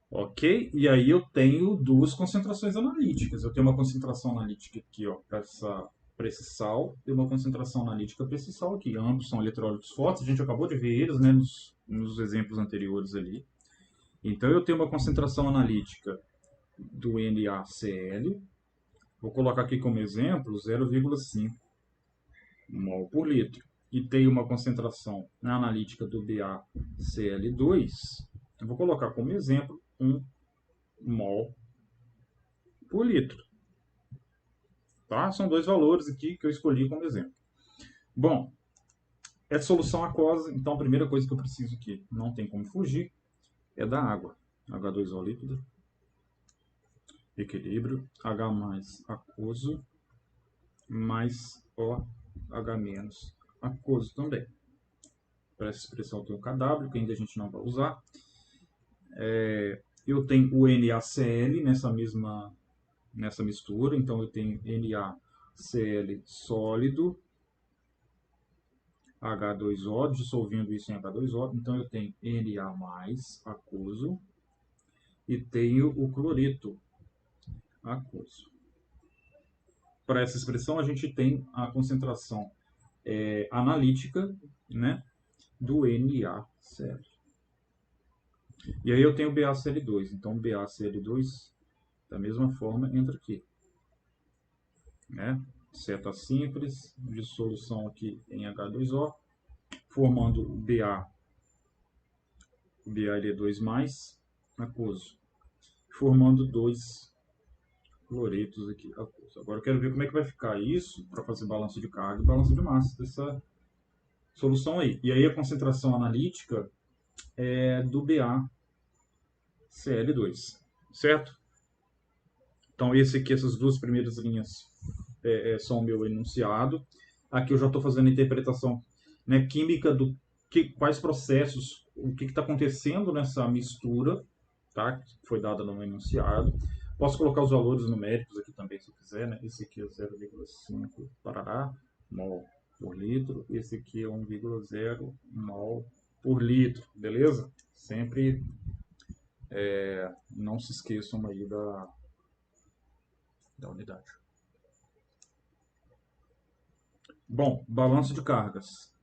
Ok? E aí eu tenho duas concentrações analíticas. Eu tenho uma concentração analítica aqui, ó, para esse sal, e uma concentração analítica para esse sal aqui. Ambos são eletrólitos fortes, a gente acabou de ver eles, né, nos exemplos anteriores ali. Então eu tenho uma concentração analítica do NaCl, Vou colocar aqui como exemplo 0,5 mol por litro. E tem uma concentração na analítica do BaCl2, eu vou colocar como exemplo 1 mol por litro. Tá? São dois valores aqui que eu escolhi como exemplo. Bom, é solução aquosa, então a primeira coisa que eu preciso aqui, não tem como fugir, é da água. H2O líquido, equilíbrio, H mais aquoso, mais OH menos aquoso também. Para essa expressão eu tenho o KW, que ainda a gente não vai usar. Eu tenho o NaCl nessa mistura, então eu tenho NaCl sólido, H2O, dissolvendo isso em H2O, então eu tenho Na aquoso e tenho o cloreto aquoso. Para essa expressão a gente tem a concentração analítica, né, do NaCl. E aí eu tenho o BaCl2, então BaCl2 da mesma forma entra aqui, né? Seta simples, dissolução aqui em H2O, formando o Ba. O Ba ele é 2+, aquoso, formando 2 cloretos aqui aquoso. Agora eu quero ver como é que vai ficar isso para fazer balanço de carga e balanço de massa dessa solução aí. E aí a concentração analítica é do BaCl2, certo? Então essas duas primeiras linhas são o meu enunciado. Aqui eu já estou fazendo a interpretação, né, química do quais processos, o que está acontecendo nessa mistura, tá? Que foi dada no enunciado. Posso colocar os valores numéricos aqui também, se eu quiser, né? Esse aqui é 0,5 parará, mol por litro. Esse aqui é 1,0 mol por litro, beleza? Sempre não se esqueçam aí da unidade. Bom, balanço de cargas.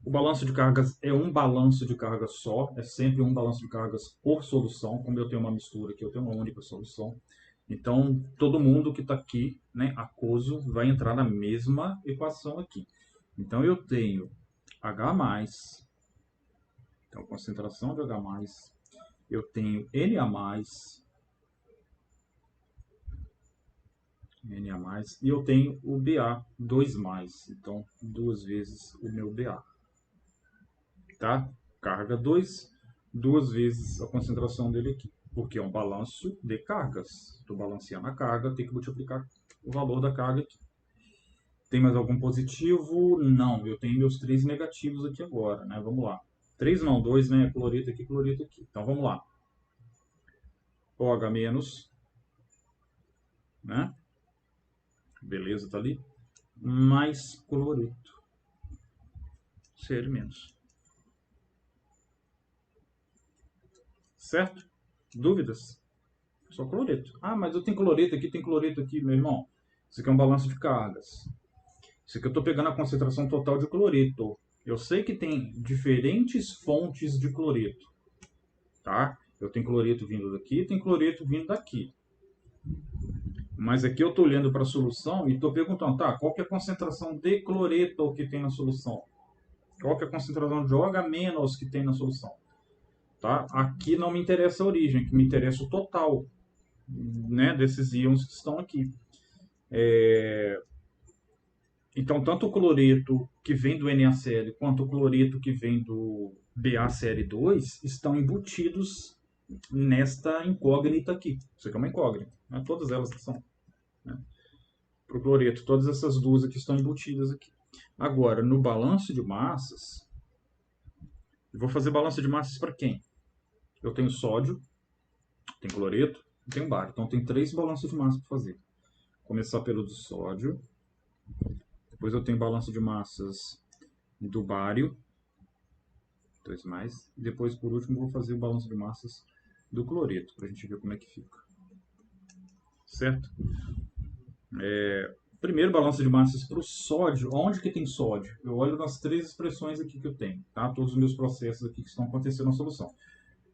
O balanço de cargas é um balanço de cargas só, é sempre um balanço de cargas por solução. Como eu tenho uma mistura aqui, eu tenho uma única solução. Então, todo mundo que está aqui, né, aquoso, vai entrar na mesma equação aqui. Então, eu tenho H+, então concentração de H+, eu tenho Na+, e eu tenho o Ba 2+, então 2 vezes o meu Ba. Tá? Carga 2, 2 vezes a concentração dele aqui, porque é um balanço de cargas. Estou balanceando a carga, tem que multiplicar o valor da carga aqui. Tem mais algum positivo? Não, eu tenho meus 3 negativos aqui agora, né? Vamos lá. 3 não, 2, né? Cloreto aqui, cloreto aqui. Então vamos lá. OH-, né? Beleza, tá ali. Mais cloreto. Cl-. Certo? Dúvidas? Só cloreto. Ah, mas eu tenho cloreto aqui, meu irmão. Isso aqui é um balanço de cargas. Isso aqui eu estou pegando a concentração total de cloreto. Eu sei que tem diferentes fontes de cloreto, tá? Eu tenho cloreto vindo daqui, tem cloreto vindo daqui. Mas aqui eu estou olhando para a solução e estou perguntando, tá, qual que é a concentração de cloreto que tem na solução? Qual que é a concentração de OH- que tem na solução? Tá? Aqui não me interessa a origem, que me interessa o total, né, desses íons que estão aqui. Então, tanto o cloreto que vem do NaCl quanto o cloreto que vem do BaCl2 estão embutidos nesta incógnita aqui. Isso aqui é uma incógnita, né? Todas elas são. Né? Para o cloreto, todas essas duas aqui estão embutidas aqui. Agora, no balanço de massas, eu vou fazer balanço de massas para quem? Eu tenho sódio, tenho cloreto e tenho bário. Então, tem 3 balanços de massa para fazer. Vou começar pelo do sódio. Depois eu tenho balanço de massas do bário, 2+. E depois, por último, vou fazer o balanço de massas do cloreto, para a gente ver como é que fica. Certo? Primeiro, balanço de massas para o sódio. Onde que tem sódio? Eu olho nas 3 expressões aqui que eu tenho, tá? Todos os meus processos aqui que estão acontecendo na solução.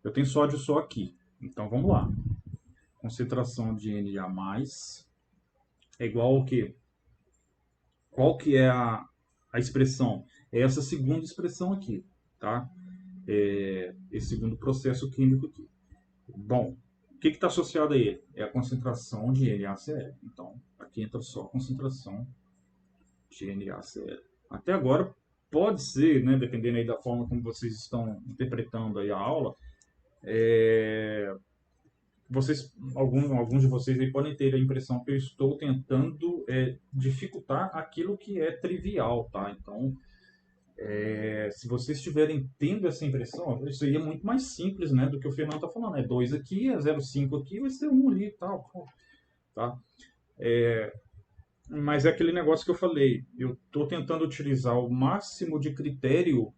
Eu tenho sódio só aqui. Então, vamos lá. concentração de Na+, é igual ao quê? Qual que é a expressão? É essa segunda expressão aqui, tá? Esse segundo processo químico aqui. Bom, o que está associado a ele? É a concentração de NaCl. Então, aqui entra só a concentração de NaCl. Até agora, pode ser, né, dependendo aí da forma como vocês estão interpretando aí a aula, alguns de vocês aí podem ter a impressão que eu estou tentando dificultar aquilo que é trivial, tá? Então, se vocês estiverem tendo essa impressão, isso aí é muito mais simples, né, do que o Fernando está falando. É 2 aqui, é 0,5 aqui, vai ser 1 ali e tal, tá? Mas é aquele negócio que eu falei. Eu estou tentando utilizar o máximo de critério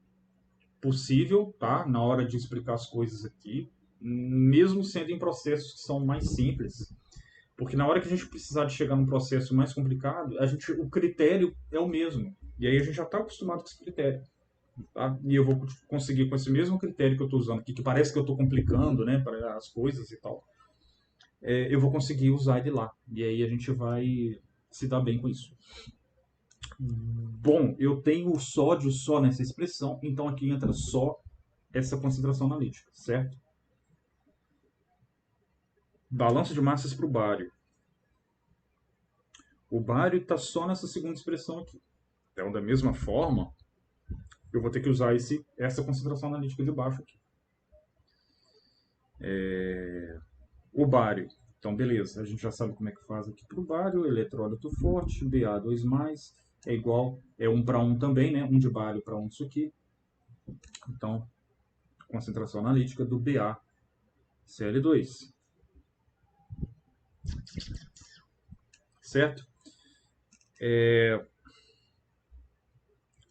possível, tá, na hora de explicar as coisas aqui, mesmo sendo em processos que são mais simples. Porque na hora que a gente precisar de chegar num processo mais complicado, o critério é o mesmo. E aí a gente já está acostumado com esse critério. Tá? E eu vou conseguir com esse mesmo critério que eu estou usando aqui, que parece que eu estou complicando, né, para as coisas e tal, eu vou conseguir usar ele lá. E aí a gente vai se dar bem com isso. Bom, eu tenho o sódio só nessa expressão, então aqui entra só essa concentração analítica, certo? Balanço de massas para o bário. O bário está só nessa segunda expressão aqui. Então, da mesma forma, eu vou ter que usar essa concentração analítica de baixo aqui. O bário. Então, beleza, a gente já sabe como é que faz aqui para o bário. Eletrólito forte, Ba2+, é igual, é 1 para 1 também, né? 1 de bário para 1 disso aqui. Então, concentração analítica do BaCl2. Certo?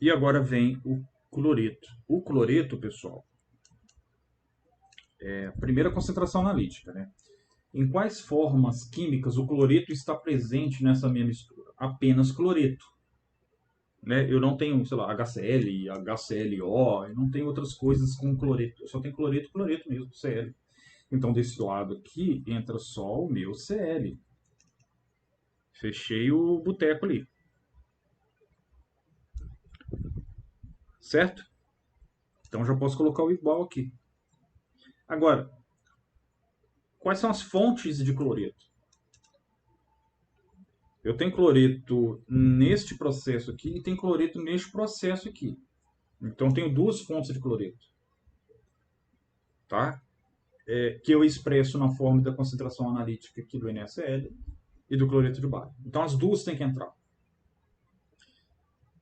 E agora vem o cloreto. O cloreto, pessoal, é a primeira concentração analítica, né? Em quais formas químicas o cloreto está presente nessa minha mistura? Apenas cloreto. Né? Eu não tenho, sei lá, HCl, HClO, eu não tenho outras coisas com cloreto. Eu só tenho cloreto, cloreto mesmo, Cl. Então, desse lado aqui, entra só o meu Cl. Fechei o boteco ali. Certo? Então, já posso colocar o igual aqui. Agora, quais são as fontes de cloreto? Eu tenho cloreto neste processo aqui e tem cloreto neste processo aqui. Então, tenho duas fontes de cloreto. Tá? Que eu expresso na forma da concentração analítica aqui do NaCl e do cloreto de bário. Então, as duas têm que entrar.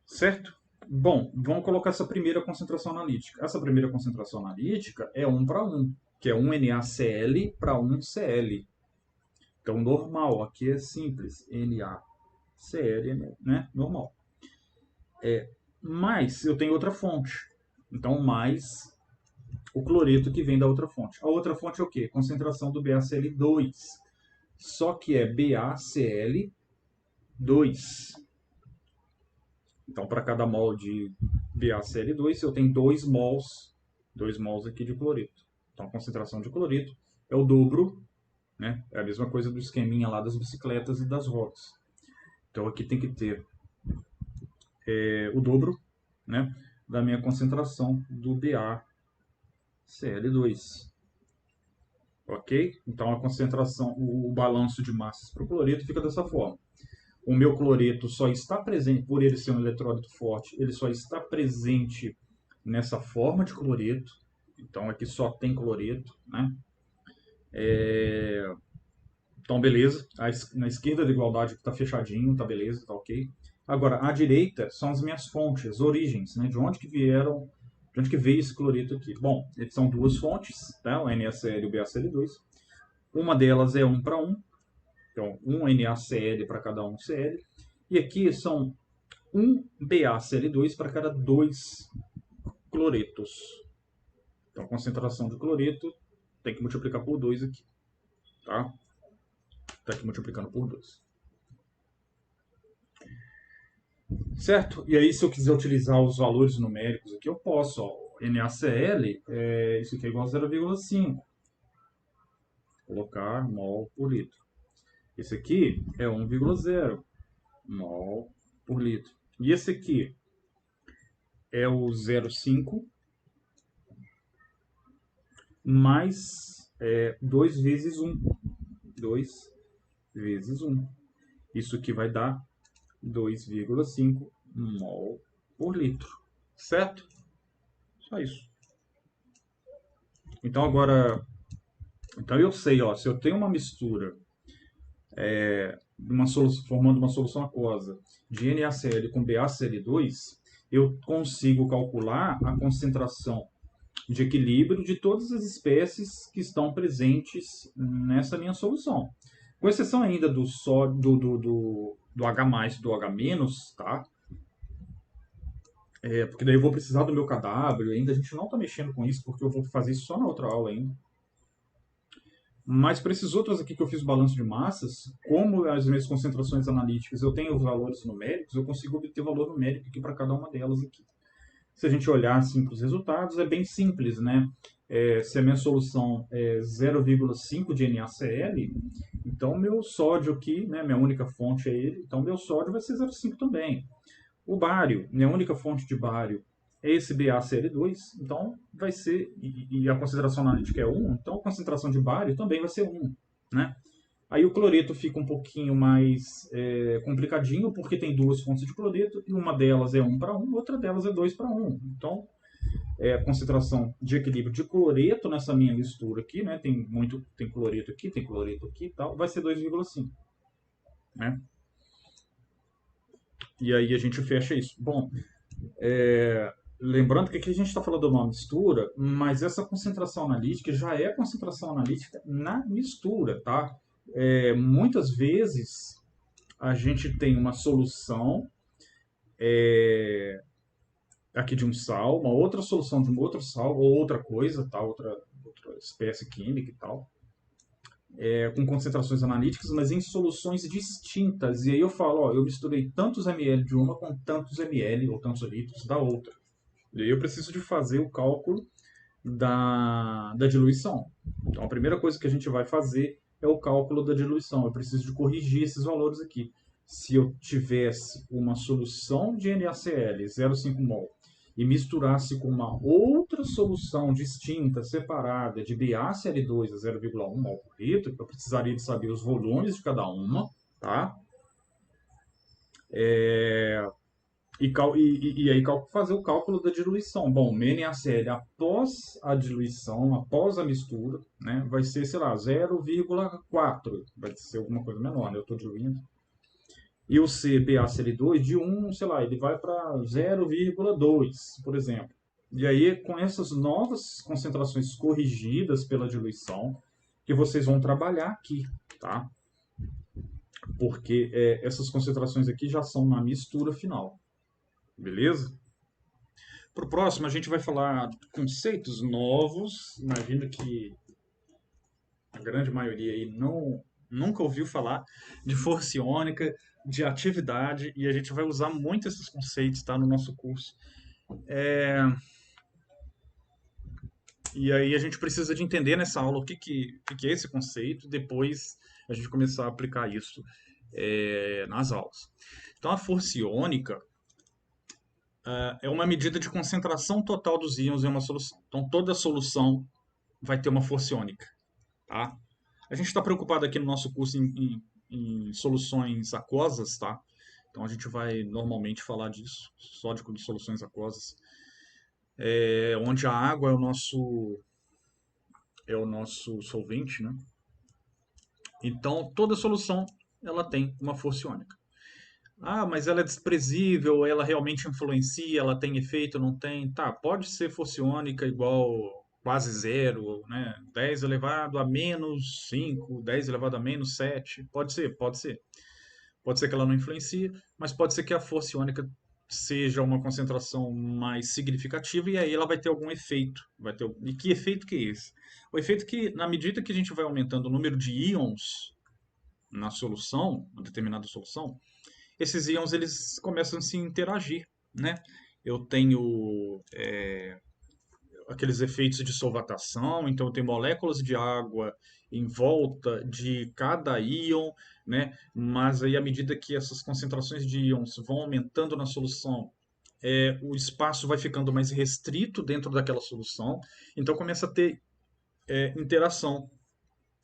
Certo? Bom, vamos colocar essa primeira concentração analítica. Essa primeira concentração analítica é 1 para 1, que é 1 NaCl para 1 Cl. Então, normal, aqui é simples, NaCl, né? Normal. Mas eu tenho outra fonte. Então, mais o cloreto que vem da outra fonte. A outra fonte é o quê? Concentração do BaCl2. Só que é BaCl2. Então, para cada mol de BaCl2, eu tenho 2 mols aqui de cloreto. Então, a concentração de cloreto é o dobro, né? É a mesma coisa do esqueminha lá das bicicletas e das rodas. Então, aqui tem que ter o dobro, né, da minha concentração do BaCl2. Ok? Então, a concentração, o balanço de massas para o cloreto fica dessa forma. O meu cloreto só está presente, por ele ser um eletrólito forte, ele só está presente nessa forma de cloreto. Então aqui só tem cloreto, né? Então beleza, na esquerda da igualdade está fechadinho, tá beleza, tá ok. Agora, à direita são as minhas fontes, as origens, né? De onde que veio esse cloreto aqui? Bom, são duas fontes, tá? O NaCl e o BaCl2. Uma delas é 1 para 1, então 1 NaCl para cada 1 Cl. E aqui são 1 BaCl2 para cada 2 cloretos. Então, a concentração de cloreto tem que multiplicar por 2 aqui. Tá? Está aqui multiplicando por 2. Certo? E aí, se eu quiser utilizar os valores numéricos aqui, eu posso. Ó, NaCl, isso aqui é igual a 0,5. colocar mol por litro. Esse aqui é 1,0 mol por litro. E esse aqui é o 0,5 mais 2 vezes 1. 2 vezes 1. Isso aqui vai dar 2,5 mol por litro. Certo? Só isso. Então agora, então eu sei, ó, se eu tenho uma mistura formando uma solução aquosa de NaCl com BaCl2, eu consigo calcular a concentração de equilíbrio de todas as espécies que estão presentes nessa minha solução. Com exceção ainda do do H+, do H-, tá? Porque daí eu vou precisar do meu cadáver, ainda a gente não está mexendo com isso, porque eu vou fazer isso só na outra aula ainda. Mas para esses outros aqui que eu fiz o balanço de massas, como as minhas concentrações analíticas eu tenho os valores numéricos, eu consigo obter valor numérico aqui para cada uma delas aqui. Se a gente olhar assim para os resultados, é bem simples, né? Se a minha solução é 0,5 de NaCl, então meu sódio aqui, né, minha única fonte é ele, então meu sódio vai ser 0,5 também. O bário, minha única fonte de bário é esse BaCl2, então vai ser, e a concentração analítica é 1, então a concentração de bário também vai ser 1, né? Aí o cloreto fica um pouquinho mais complicadinho, porque tem duas fontes de cloreto, e uma delas é 1 para 1, outra delas é 2 para 1. Então, a concentração de equilíbrio de cloreto nessa minha mistura aqui, né? Tem cloreto aqui e tal, vai ser 2,5, né? E aí a gente fecha isso. Bom, lembrando que aqui a gente está falando de uma mistura, mas essa concentração analítica já é concentração analítica na mistura, tá? Muitas vezes a gente tem uma solução aqui de um sal, uma outra solução de um outro sal, ou outra coisa, tá? outra espécie química e tal, com concentrações analíticas, mas em soluções distintas. E aí eu falo, ó, eu misturei tantos ml de uma com tantos ml ou tantos litros da outra. E aí eu preciso de fazer o cálculo da diluição. Então a primeira coisa que a gente vai fazer é o cálculo da diluição. Eu preciso de corrigir esses valores aqui. Se eu tivesse uma solução de NaCl 0,5 mol e misturasse com uma outra solução distinta, separada, de BaCl2 a 0,1 mol por litro, eu precisaria de saber os volumes de cada uma, tá? E aí fazer o cálculo da diluição. Bom, o NaCl após a diluição, após a mistura, né, vai ser, sei lá, 0,4. Vai ser alguma coisa menor, né? Eu estou diluindo. E o CBaCl2 de 1, sei lá, ele vai para 0,2, por exemplo. E aí, com essas novas concentrações corrigidas pela diluição, que vocês vão trabalhar aqui, tá? Porque essas concentrações aqui já são na mistura final. Beleza? Para o próximo, a gente vai falar de conceitos novos. Imagino que a grande maioria aí nunca ouviu falar de força iônica, de atividade, e a gente vai usar muito esses conceitos, tá, no nosso curso. E aí a gente precisa de entender nessa aula o que é esse conceito, depois a gente começar a aplicar isso nas aulas. Então, a força iônica é uma medida de concentração total dos íons em uma solução. Então, toda solução vai ter uma força iônica, tá? A gente está preocupado aqui no nosso curso em soluções aquosas, tá? Então a gente vai normalmente falar disso, só de soluções aquosas, onde a água é o nosso solvente, né? Então toda solução ela tem uma força iônica. Ah, mas ela é desprezível, ela realmente influencia, ela tem efeito, não tem? Tá, pode ser força iônica igual quase zero, né? 10 elevado a menos 5, 10 elevado a menos 7. Pode ser, pode ser. Pode ser que ela não influencie, mas pode ser que a força iônica seja uma concentração mais significativa e aí ela vai ter algum efeito. E que efeito que é esse? O efeito que, na medida que a gente vai aumentando o número de íons na solução, uma determinada solução, esses íons eles começam a se interagir, né? Eu tenho aqueles efeitos de solvatação, então eu tenho moléculas de água em volta de cada íon, né? Mas aí, à medida que essas concentrações de íons vão aumentando na solução, o espaço vai ficando mais restrito dentro daquela solução, então começa a ter interação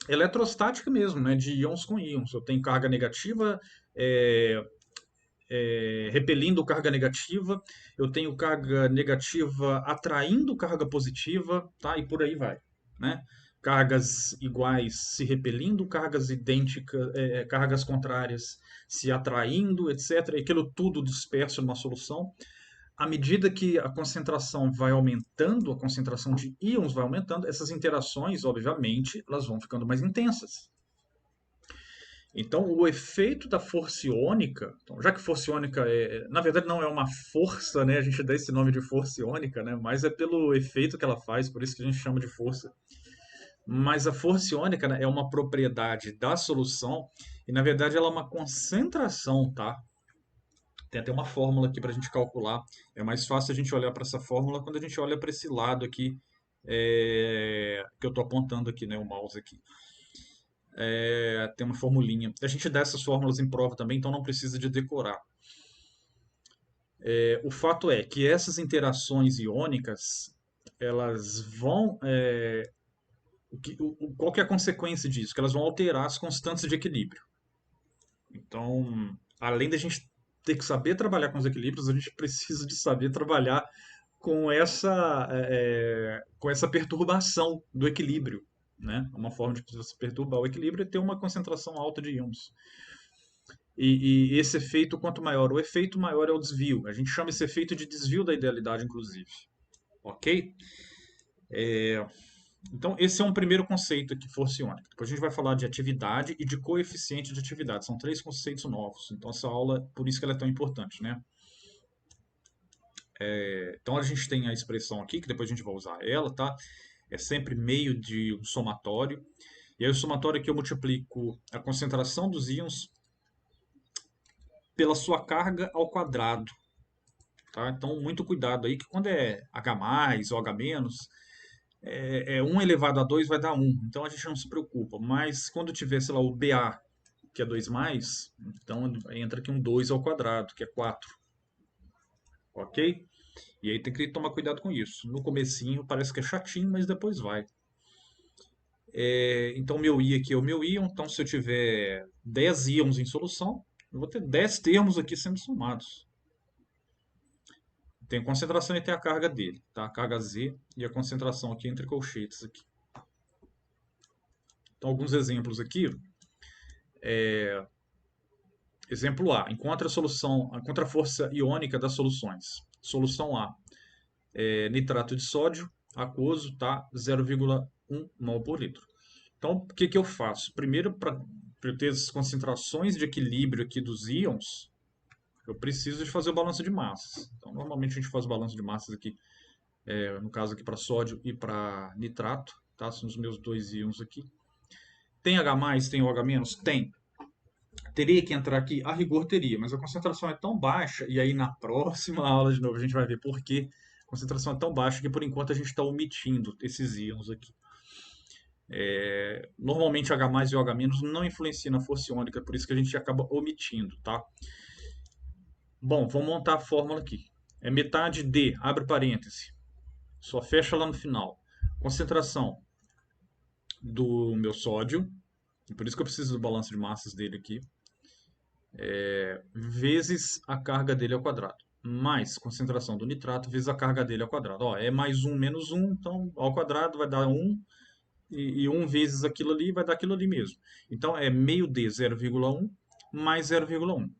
eletrostática mesmo, né? De íons com íons. Eu tenho carga negativa é, repelindo carga negativa, eu tenho carga negativa atraindo carga positiva, tá? E por aí vai, né? Cargas iguais se repelindo, cargas idênticas, cargas contrárias se atraindo, etc. E aquilo tudo disperso numa solução. À medida que a concentração vai aumentando, a concentração de íons vai aumentando, essas interações, obviamente, elas vão ficando mais intensas. Então, o efeito da força iônica, então, já que força iônica na verdade não é uma força, né? A gente dá esse nome de força iônica, né? Mas é pelo efeito que ela faz, por isso que a gente chama de força. Mas a força iônica, né, é uma propriedade da solução e na verdade ela é uma concentração, tá? Tem até uma fórmula aqui para a gente calcular. É mais fácil a gente olhar para essa fórmula quando a gente olha para esse lado aqui, que eu estou apontando aqui, né, o mouse aqui. Tem uma formulinha. A gente dá essas fórmulas em prova também, então não precisa de decorar. O fato é que essas interações iônicas, elas vão. Qual que é a consequência disso? Que elas vão alterar as constantes de equilíbrio. Então, além da gente ter que saber trabalhar com os equilíbrios, a gente precisa de saber trabalhar com essa perturbação do equilíbrio. Né? Uma forma de você perturbar o equilíbrio é ter uma concentração alta de íons. E esse efeito, quanto maior o efeito, maior é o desvio. A gente chama esse efeito de desvio da idealidade, inclusive. Ok? Então, esse é um primeiro conceito aqui, força iônica. Depois a gente vai falar de atividade e de coeficiente de atividade. São três conceitos novos. Então, essa aula, por isso que ela é tão importante, né? Então, a gente tem a expressão aqui, que depois a gente vai usar ela, tá? É sempre meio de um somatório. E aí, o somatório aqui eu multiplico a concentração dos íons pela sua carga ao quadrado. Tá? Então, muito cuidado aí, que quando é H+, ou H-, 1 elevado a 2 vai dar 1. Então, a gente não se preocupa. Mas, quando tiver, sei lá, o BA, que é 2+, então entra aqui um 2 ao quadrado, que é 4. Ok? E aí tem que tomar cuidado com isso. No comecinho parece que é chatinho, mas depois vai. Então, meu I aqui é o meu íon. Então, se eu tiver 10 íons em solução, eu vou ter 10 termos aqui sendo somados. Tem a concentração e tem a carga dele, tá? A carga Z e a concentração aqui entre colchetes aqui. Então, alguns exemplos aqui. Exemplo A, encontra a força iônica das soluções. Solução A, nitrato de sódio aquoso, tá? 0,1 mol por litro. Então, o que que eu faço? Primeiro, para eu ter as concentrações de equilíbrio aqui dos íons, eu preciso de fazer o balanço de massas. Então, normalmente a gente faz o balanço de massas aqui, no caso aqui para sódio e para nitrato, tá? São os meus dois íons aqui. Tem H+, tem OH-? Tem. Teria que entrar aqui? A rigor teria, mas a concentração é tão baixa, e aí na próxima aula de novo a gente vai ver por quê. A concentração é tão baixa que por enquanto a gente está omitindo esses íons aqui. Normalmente H+ e OH- não influenciam na força iônica, por isso que a gente acaba omitindo, tá? Bom, vamos montar a fórmula aqui. É metade de, abre parêntese, só fecha lá no final. Concentração do meu sódio, por isso que eu preciso do balanço de massas dele aqui, vezes a carga dele ao quadrado. Mais concentração do nitrato vezes a carga dele ao quadrado. Ó, é mais 1 menos 1, então ao quadrado vai dar 1, e 1 vezes aquilo ali vai dar aquilo ali mesmo. Então é meio de 0,1 mais 0,1,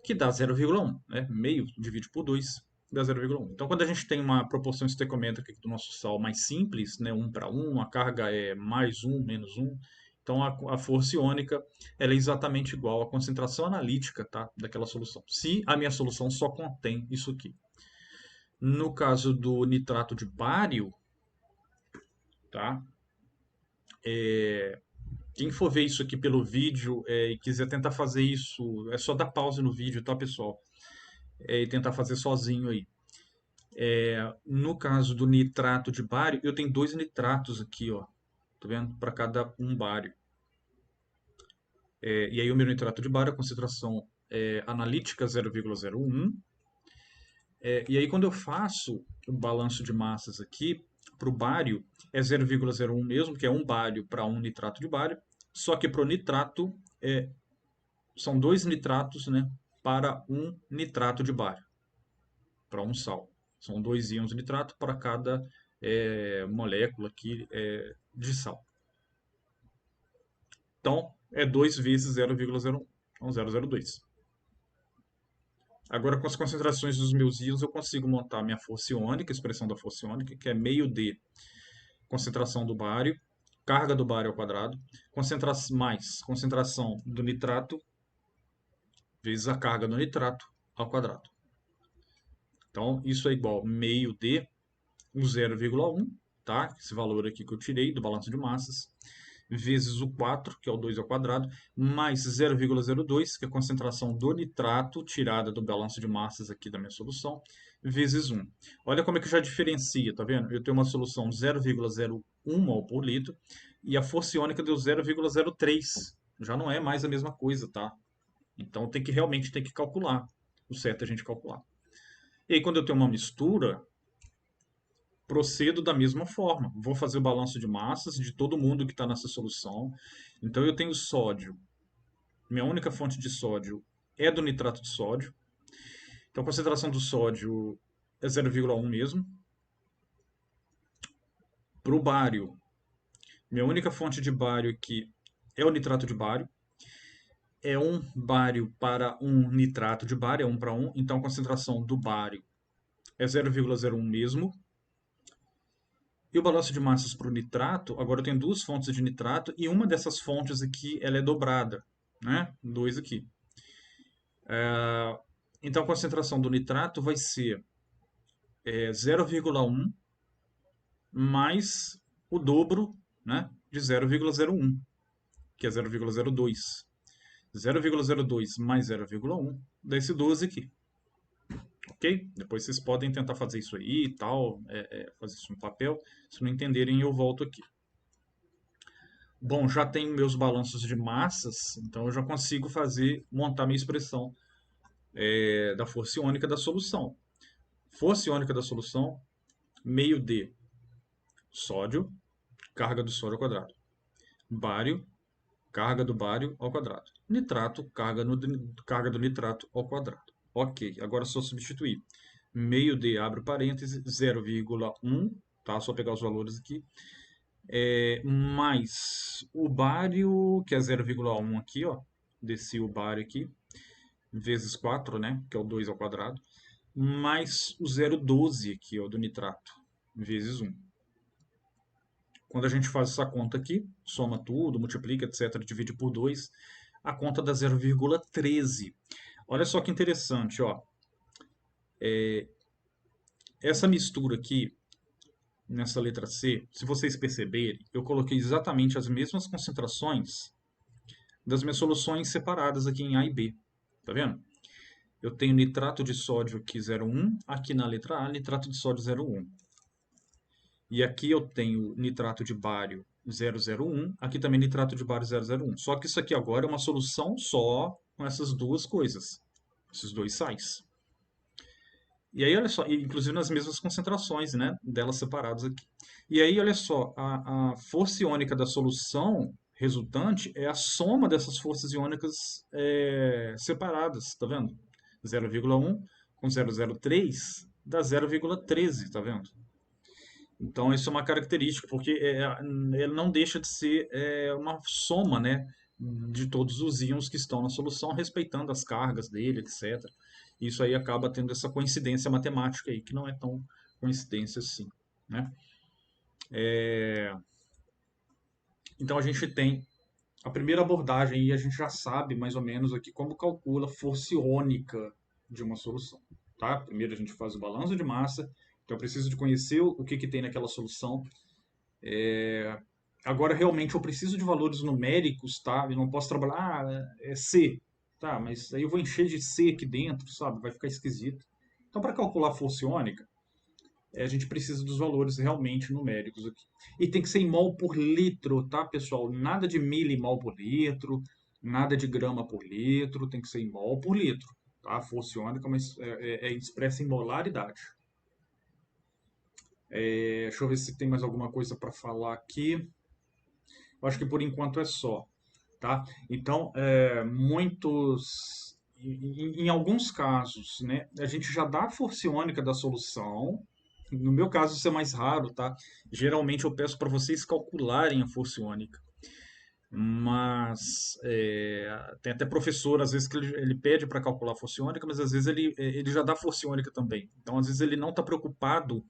que dá 0,1. Né? Meio divide por 2 dá 0,1. Então quando a gente tem uma proporção estequiométrica do nosso sal mais simples, né, 1 para 1, a carga é mais 1, menos 1, então a força iônica ela é exatamente igual à concentração analítica, tá, daquela solução. Se a minha solução só contém isso aqui. No caso do nitrato de bário, tá? Quem for ver isso aqui pelo vídeo e quiser tentar fazer isso, é só dar pause no vídeo, tá, pessoal? E tentar fazer sozinho aí. No caso do nitrato de bário, eu tenho dois nitratos aqui, ó. tá vendo? Para cada um bário. E aí o meu nitrato de bário, a concentração analítica 0,01. E aí quando eu faço o balanço de massas aqui, para o bário é 0,01 mesmo, que é um bário para um nitrato de bário, só que para o nitrato são 2 nitratos, né, para um nitrato de bário, para um sal. São 2 íons de nitrato para cada molécula aqui de sal. Então, é 2 vezes 0,01, então 0,02. Agora, com as concentrações dos meus íons, eu consigo montar minha força iônica, a expressão da força iônica, que é meio D, concentração do bário, carga do bário ao quadrado, mais concentração do nitrato, vezes a carga do nitrato ao quadrado. Então, isso é igual a meio D, o 0,1, tá? Esse valor aqui que eu tirei do balanço de massas, vezes o 4, que é o 2 ao quadrado, mais 0,02, que é a concentração do nitrato tirada do balanço de massas aqui da minha solução, vezes 1. Olha como é que já diferencia, tá vendo? Eu tenho uma solução 0,01 mol por litro e a força iônica deu 0,03. Já não é mais a mesma coisa, tá? Então realmente tem que calcular. O certo é a gente calcular. E aí quando eu tenho uma mistura, procedo da mesma forma. Vou fazer o balanço de massas de todo mundo que está nessa solução. Então eu tenho sódio. Minha única fonte de sódio é do nitrato de sódio. Então a concentração do sódio é 0,1 mesmo. Para o bário, minha única fonte de bário aqui é o nitrato de bário. É um bário para um nitrato de bário, é 1 para 1. Então a concentração do bário é 0,01 mesmo. E o balanço de massas para o nitrato, agora eu tenho duas fontes de nitrato e uma dessas fontes aqui ela é dobrada, né? 2 aqui. Então a concentração do nitrato vai ser 0,1 mais o dobro, né, de 0,01, que é 0,02. 0,02 mais 0,1 dá esse 12 aqui. Ok? Depois vocês podem tentar fazer isso aí e tal, fazer isso no papel. Se não entenderem, eu volto aqui. Bom, já tenho meus balanços de massas, então eu já consigo montar minha expressão da força iônica da solução. Força iônica da solução, meio D, sódio, carga do sódio ao quadrado. Bário, carga do bário ao quadrado. Nitrato, carga do nitrato ao quadrado. Ok, agora é só substituir. Meio D, abre parênteses, 0,1, tá? Só pegar os valores aqui. Mais o bário, que é 0,1 aqui, ó. Desci o bário aqui, vezes 4, né? Que é o 2 ao quadrado. Mais o 0,12 aqui, ó, do nitrato, vezes 1. Quando a gente faz essa conta aqui, soma tudo, multiplica, etc., divide por 2, a conta dá 0,13. Olha só que interessante, ó. Essa mistura aqui, nessa letra C, se vocês perceberem, eu coloquei exatamente as mesmas concentrações das minhas soluções separadas aqui em A e B. Tá vendo? Eu tenho nitrato de sódio aqui 0,1, aqui na letra A, nitrato de sódio 0,1. E aqui eu tenho nitrato de bário 0,01, aqui também nitrato de bário 0,01. Só que isso aqui agora é uma solução só com essas duas coisas, esses dois sais. E aí, olha só, inclusive nas mesmas concentrações, né, delas separadas aqui. E aí, olha só, a força iônica da solução resultante é a soma dessas forças iônicas separadas, tá vendo? 0,1 com 0,03 dá 0,13, tá vendo? Então, isso é uma característica, porque ele não deixa de ser uma soma, né, de todos os íons que estão na solução, respeitando as cargas dele, etc. Isso aí acaba tendo essa coincidência matemática aí, que não é tão coincidência assim, né? Então, a gente tem a primeira abordagem e a gente já sabe mais ou menos aqui como calcula a força iônica de uma solução, tá? Primeiro a gente faz o balanço de massa, então eu preciso de conhecer o que tem naquela solução. Agora, realmente, eu preciso de valores numéricos, tá? Eu não posso trabalhar, é C, tá? Mas aí eu vou encher de C aqui dentro, sabe? Vai ficar esquisito. Então, para calcular a força iônica, a gente precisa dos valores realmente numéricos aqui. E tem que ser em mol por litro, tá, pessoal? Nada de milimol por litro, nada de grama por litro, tem que ser em mol por litro, tá? A força iônica é expressa em molaridade. Deixa eu ver se tem mais alguma coisa para falar aqui. Eu acho que por enquanto é só, tá? Então, em alguns casos, né, a gente já dá a força iônica da solução. No meu caso, isso é mais raro, tá? Geralmente eu peço para vocês calcularem a força iônica. Mas tem até professor, às vezes, que ele pede para calcular a força iônica, mas às vezes ele já dá força iônica também. Então, às vezes, ele não está preocupado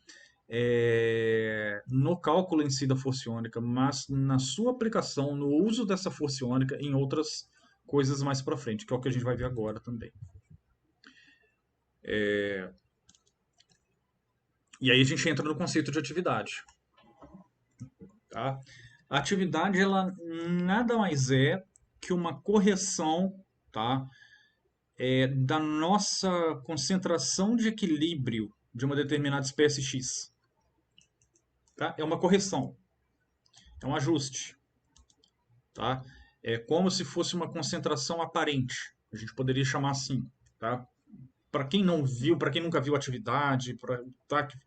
no cálculo em si da força iônica, mas na sua aplicação, no uso dessa força iônica em outras coisas mais para frente, que é o que a gente vai ver agora também. E aí a gente entra no conceito de atividade. Tá? A atividade ela nada mais é que uma correção, tá? Da nossa concentração de equilíbrio de uma determinada espécie X. Tá? É uma correção, é um ajuste. Tá? É como se fosse uma concentração aparente. A gente poderia chamar assim. Tá? Para quem não viu, para quem nunca viu atividade,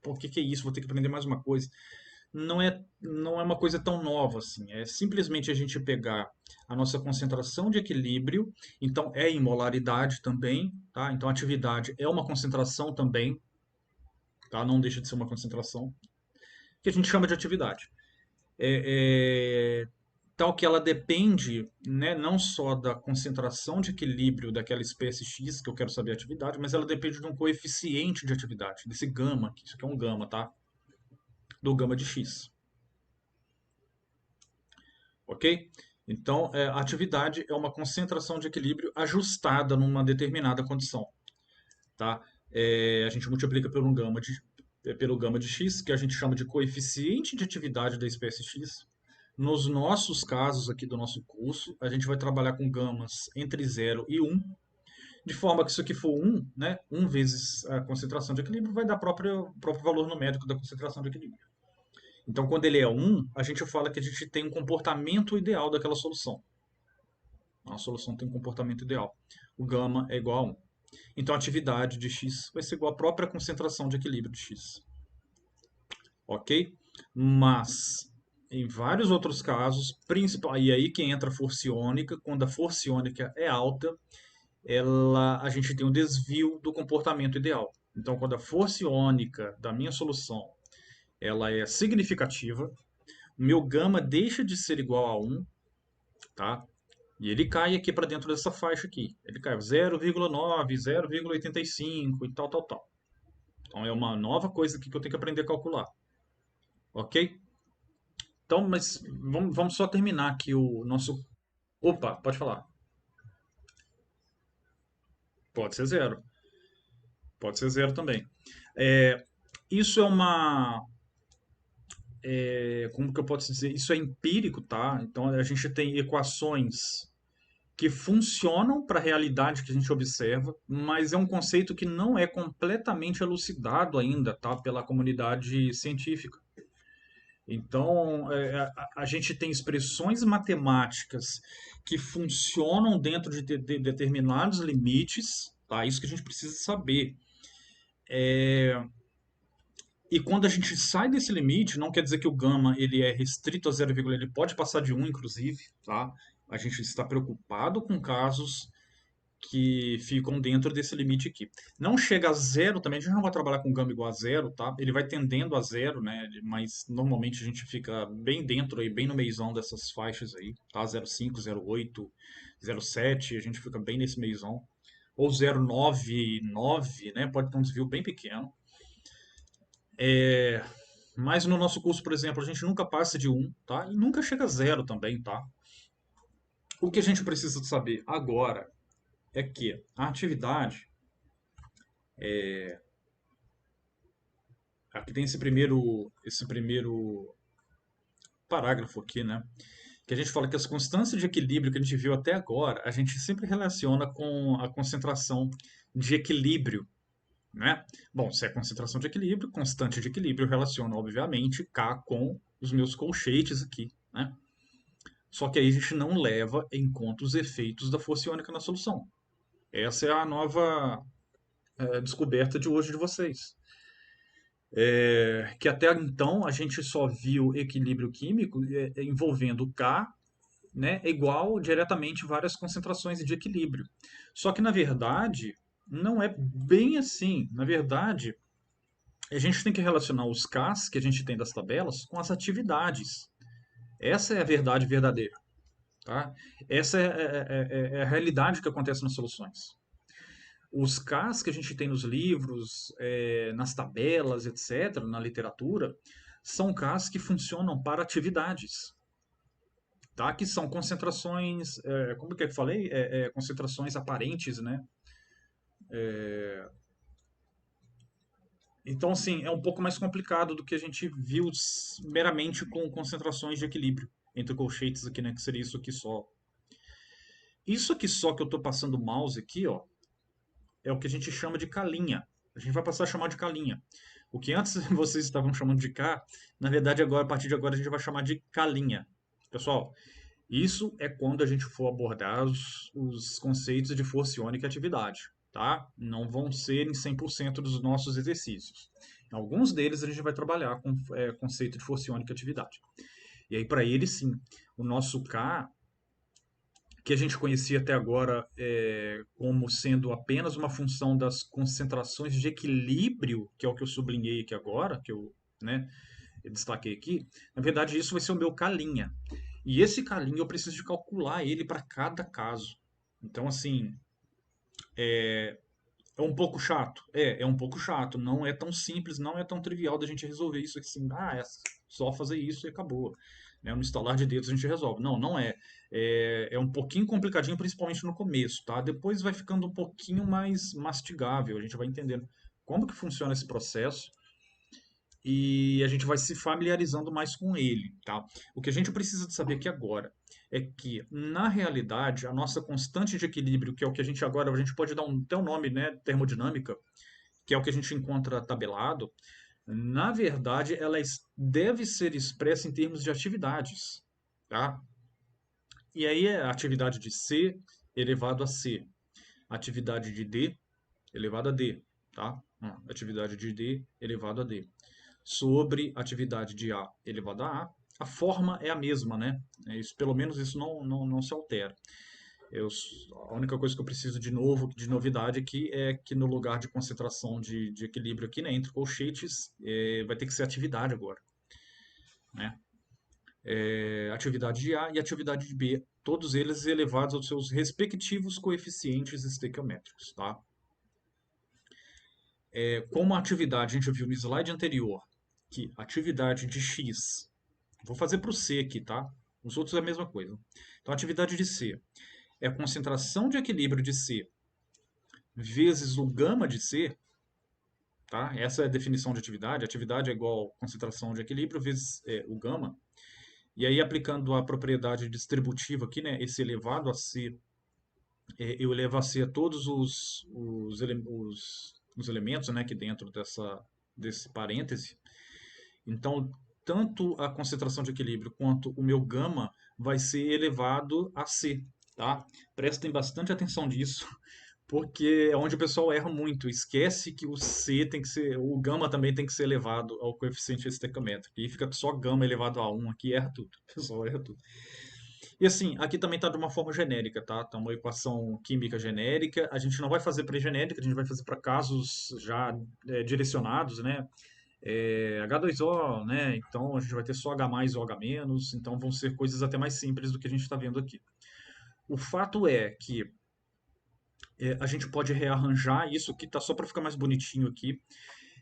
por que é isso? Vou ter que aprender mais uma coisa. Não é uma coisa tão nova assim. É simplesmente a gente pegar a nossa concentração de equilíbrio, então é em molaridade também, tá? Então atividade é uma concentração também, tá? Não deixa de ser uma concentração, que a gente chama de atividade. Tal que ela depende, né, não só da concentração de equilíbrio daquela espécie X, que eu quero saber a atividade, mas ela depende de um coeficiente de atividade, desse gama, que isso aqui é um gama, tá? Do gama de X. Ok? Então, a atividade é uma concentração de equilíbrio ajustada numa determinada condição. Tá? A gente multiplica pelo gama de x, que a gente chama de coeficiente de atividade da espécie x. Nos nossos casos aqui do nosso curso, a gente vai trabalhar com gamas entre 0 e 1, de forma que isso aqui for 1, né, 1 vezes a concentração de equilíbrio, vai dar o próprio valor numérico da concentração de equilíbrio. Então, quando ele é 1, a gente fala que a gente tem um comportamento ideal daquela solução. A solução tem um comportamento ideal. O gama é igual a 1. Então, a atividade de x vai ser igual à própria concentração de equilíbrio de x. Ok? Mas, em vários outros casos, e aí que entra a força iônica, quando a força iônica é alta, a gente tem um desvio do comportamento ideal. Então, quando a força iônica da minha solução ela é significativa, o meu gama deixa de ser igual a 1, tá? E ele cai aqui para dentro dessa faixa aqui. Ele cai 0,9, 0,85 e tal, tal, tal. Então é uma nova coisa aqui que eu tenho que aprender a calcular. Ok? Então, mas vamos só terminar aqui o nosso. Opa, pode falar. Pode ser zero. Pode ser zero também. É, isso é uma. Como que eu posso dizer? Isso é empírico, tá? Então a gente tem equações que funcionam para a realidade que a gente observa, mas é um conceito que não é completamente elucidado ainda, tá? Pela comunidade científica. Então, a gente tem expressões matemáticas que funcionam dentro de determinados limites, tá? Isso que a gente precisa saber. E quando a gente sai desse limite, não quer dizer que o gama ele é restrito a 0, ele pode passar de 1, inclusive, tá? A gente está preocupado com casos que ficam dentro desse limite aqui. Não chega a zero também, a gente não vai trabalhar com gama igual a zero, tá? Ele vai tendendo a zero, né? Mas normalmente a gente fica bem dentro aí, bem no meizão dessas faixas aí, tá? 0,5, 0,8, 0,7, a gente fica bem nesse meizão. Ou 0,99, né? Pode ter um desvio bem pequeno. Mas no nosso curso, por exemplo, a gente nunca passa de 1, tá? E nunca chega a zero também, tá? O que a gente precisa saber agora é que a atividade aqui tem esse primeiro parágrafo aqui, né? Que a gente fala que as constâncias de equilíbrio que a gente viu até agora, a gente sempre relaciona com a concentração de equilíbrio, né? Bom, se é concentração de equilíbrio, constante de equilíbrio, eu relaciono, obviamente, K com os meus colchetes aqui, né? Só que aí a gente não leva em conta os efeitos da força iônica na solução. Essa é a nova descoberta de hoje de vocês. Que até então a gente só viu equilíbrio químico envolvendo K, né, igual diretamente várias concentrações de equilíbrio. Só que na verdade não é bem assim. Na verdade, a gente tem que relacionar os Ks que a gente tem das tabelas com as atividades. Essa é a verdade verdadeira. Tá? Essa é a realidade que acontece nas soluções. Os Ks que a gente tem nos livros, nas tabelas, etc., na literatura, são Ks que funcionam para atividades. Tá? Que são concentrações, como que eu falei? Concentrações aparentes, né? Então, assim, é um pouco mais complicado do que a gente viu meramente com concentrações de equilíbrio entre colchetes aqui, né? Que seria isso aqui só. Isso aqui só que eu estou passando o mouse aqui, ó, é o que a gente chama de calinha. A gente vai passar a chamar de calinha. O que antes vocês estavam chamando de K, na verdade agora, a partir de agora, a gente vai chamar de calinha. Pessoal, isso é quando a gente for abordar os conceitos de força iônica e atividade, tá? Não vão ser em 100% dos nossos exercícios. Em alguns deles a gente vai trabalhar com conceito de força iônica e atividade. E aí, para ele, sim, o nosso K, que a gente conhecia até agora como sendo apenas uma função das concentrações de equilíbrio, que é o que eu sublinhei aqui agora, que né, eu destaquei aqui, na verdade isso vai ser o meu Klinha. E esse Klinha eu preciso de calcular ele para cada caso. Então, assim, é um pouco chato. É um pouco chato. Não é tão simples, não é tão trivial da gente resolver isso assim. É só fazer isso e acabou. Né? No instalar de dedos a gente resolve. Não, não é. É um pouquinho complicadinho, principalmente no começo, tá? Depois vai ficando um pouquinho mais mastigável. A gente vai entendendo como que funciona esse processo e a gente vai se familiarizando mais com ele, tá? O que a gente precisa de saber aqui agora é que, na realidade, a nossa constante de equilíbrio, que é o que a gente agora, a gente pode dar até um nome, né, termodinâmica, que é o que a gente encontra tabelado, na verdade, ela deve ser expressa em termos de atividades, tá? E aí é a atividade de C elevado a C, atividade de D elevado a D, tá? Atividade de D elevado a D sobre atividade de A elevado a forma é a mesma, né? Isso, pelo menos isso não se altera. Eu, a única coisa que eu preciso de novo, de novidade aqui, é que no lugar de concentração de equilíbrio aqui, né, entre colchetes, vai ter que ser atividade agora, né? Atividade de A e atividade de B, todos eles elevados aos seus respectivos coeficientes estequiométricos, tá? Como a atividade, a gente viu no slide anterior, que atividade de X. Vou fazer para o C aqui, tá? Os outros é a mesma coisa. Então, a atividade de C é a concentração de equilíbrio de C vezes o gama de C, tá? Essa é a definição de atividade. Atividade é igual a concentração de equilíbrio vezes o gama. E aí, aplicando a propriedade distributiva aqui, né? Esse elevado a C, eu elevo a C a todos os elementos, né? Aqui dentro desse parêntese. Então, tanto a concentração de equilíbrio quanto o meu gama vai ser elevado a C, tá? Prestem bastante atenção nisso, porque é onde o pessoal erra muito. Esquece que o C tem que ser, o gama também tem que ser elevado ao coeficiente estequiométrico. E fica só gama elevado a 1 aqui, erra tudo. O pessoal erra tudo. E assim, aqui também está de uma forma genérica, tá? Tá uma equação química genérica. A gente não vai fazer pré-genérica, a gente vai fazer para casos já direcionados, né? H2O, né? Então a gente vai ter só H mais ou H menos, então vão ser coisas até mais simples do que a gente está vendo aqui. O fato é que a gente pode rearranjar isso aqui, tá só para ficar mais bonitinho aqui.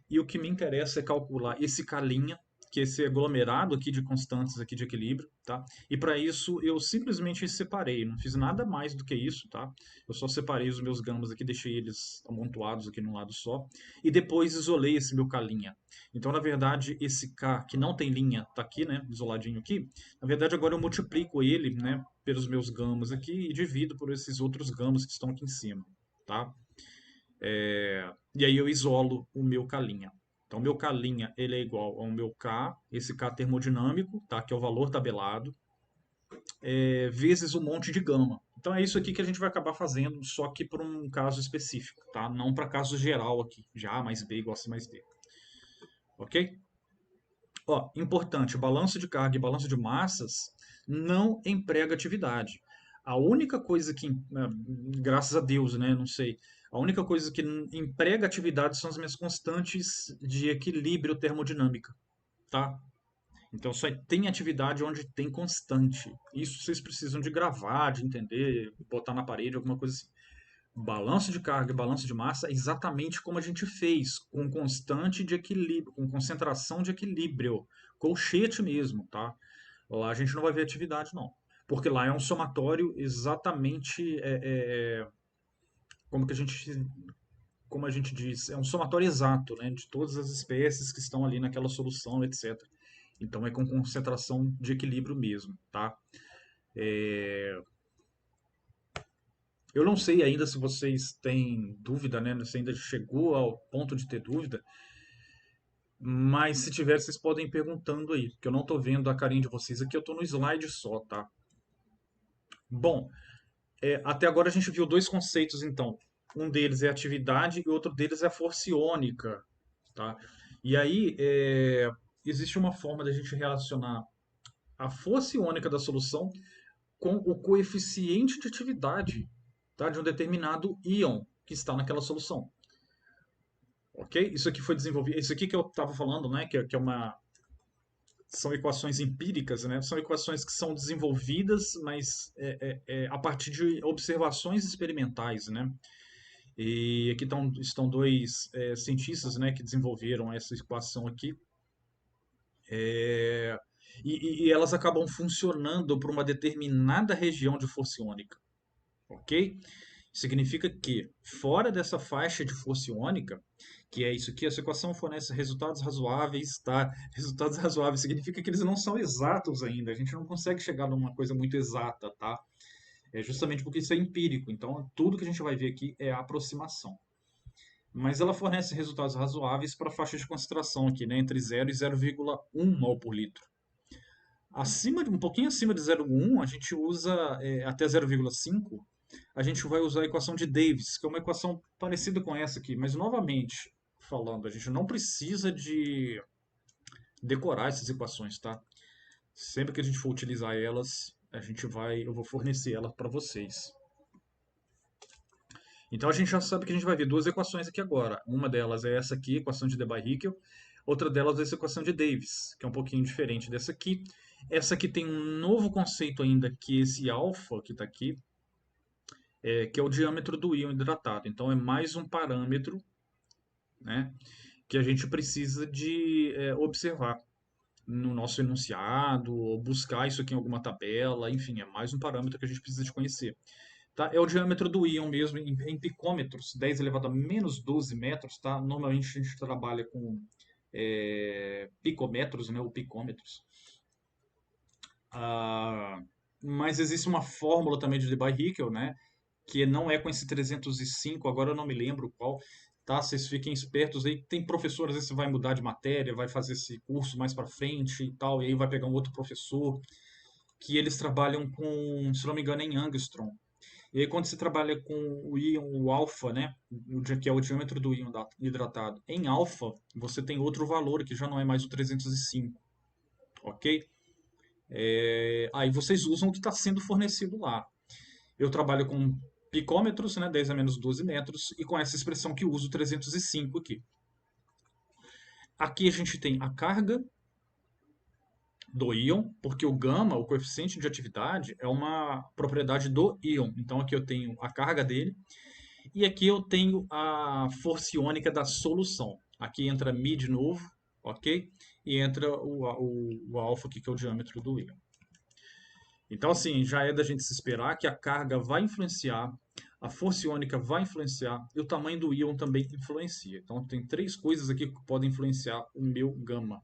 E o que me interessa é calcular esse Klinha, que é esse aglomerado aqui de constantes aqui de equilíbrio, tá? E para isso eu simplesmente separei, não fiz nada mais do que isso, tá? Eu só separei os meus gamas aqui, deixei eles amontoados aqui num lado só, e depois isolei esse meu Klinha. Então, na verdade, esse K que não tem linha, tá aqui, né, isoladinho aqui. Na verdade, agora eu multiplico ele, né, pelos meus gamas aqui e divido por esses outros gamas que estão aqui em cima, tá? E aí eu isolo o meu K'. Então, o meu K' ele é igual ao meu K, esse K termodinâmico, tá? Que é o valor tabelado, vezes um monte de gama. Então é isso aqui que a gente vai acabar fazendo, só que por um caso específico, tá? Não para caso geral aqui, de A mais B igual a C mais D. Ok? Ó, importante, balanço de carga e balanço de massas não emprega atividade. A única coisa que, graças a Deus, né, não sei, a única coisa que emprega atividade são as minhas constantes de equilíbrio termodinâmica, tá? Então só tem atividade onde tem constante. Isso vocês precisam de gravar, de entender, botar na parede, alguma coisa assim. Balanço de carga e balanço de massa é exatamente como a gente fez, com constante de equilíbrio, com concentração de equilíbrio, colchete mesmo, tá? Lá a gente não vai ver atividade, não. Porque lá é um somatório exatamente, como que como a gente diz, é um somatório exato, né, de todas as espécies que estão ali naquela solução, etc. Então é com concentração de equilíbrio mesmo, tá? Eu não sei ainda se vocês têm dúvida, né? Se ainda chegou ao ponto de ter dúvida, mas se tiver, vocês podem ir perguntando aí, porque eu não estou vendo a carinha de vocês aqui, eu estou no slide só, tá? Bom, até agora a gente viu dois conceitos, então. Um deles é atividade e outro deles é força iônica, tá? E aí, existe uma forma da gente relacionar a força iônica da solução com o coeficiente de atividade, tá? De um determinado íon que está naquela solução. Ok? Isso aqui foi desenvolvido. Isso aqui que eu estava falando, né? Que é uma. São equações empíricas, né? São equações que são desenvolvidas, mas a partir de observações experimentais, né? E aqui estão dois cientistas, né, que desenvolveram essa equação aqui. É, e elas acabam funcionando para uma determinada região de força iônica, ok? Significa que, fora dessa faixa de força iônica, que é isso aqui, essa equação fornece resultados razoáveis, tá? Resultados razoáveis significa que eles não são exatos ainda, a gente não consegue chegar numa coisa muito exata, tá? É justamente porque isso é empírico, então tudo que a gente vai ver aqui é a aproximação. Mas ela fornece resultados razoáveis para a faixa de concentração aqui, né? Entre 0 e 0,1 mol por litro. Um pouquinho acima de 0,1, a gente usa até 0,5, a gente vai usar a equação de Davis, que é uma equação parecida com essa aqui, mas novamente falando, a gente não precisa de decorar essas equações, tá? Sempre que a gente for utilizar elas, eu vou fornecer elas para vocês. Então a gente já sabe que a gente vai ver duas equações aqui agora. Uma delas é essa aqui, equação de Debye-Hickel. Outra delas é essa equação de Davis, que é um pouquinho diferente dessa aqui. Essa aqui tem um novo conceito ainda, que esse alfa que está aqui, que é o diâmetro do íon hidratado. Então é mais um parâmetro, né, que a gente precisa de observar no nosso enunciado, ou buscar isso aqui em alguma tabela, enfim, é mais um parâmetro que a gente precisa de conhecer. Tá? É o diâmetro do íon mesmo em picômetros, 10 elevado a menos 12 metros. Tá? Normalmente a gente trabalha com picômetros, né, ou picômetros. Ah, mas existe uma fórmula também de Debye-Hickel, né, que não é com esse 305, agora eu não me lembro qual. Tá? Vocês fiquem espertos aí. Tem professor, às vezes vai mudar de matéria, vai fazer esse curso mais para frente e tal, e aí vai pegar um outro professor, que eles trabalham com, se não me engano, em angstrom. E aí, quando você trabalha com o íon, o alfa, né, que é o diâmetro do íon hidratado, em alfa, você tem outro valor que já não é mais o 305, ok? Aí vocês usam o que está sendo fornecido lá. Eu trabalho com picômetros, né, 10 a menos 12 metros, e com essa expressão que uso 305 aqui. Aqui a gente tem a carga do íon, porque o gama, o coeficiente de atividade, é uma propriedade do íon. Então aqui eu tenho a carga dele. E aqui eu tenho a força iônica da solução. Aqui entra μ de novo, ok? E entra o alfa aqui, que é o diâmetro do íon. Então, assim, já é da gente se esperar que a carga vai influenciar, a força iônica vai influenciar e o tamanho do íon também influencia. Então, tem três coisas aqui que podem influenciar o meu gama.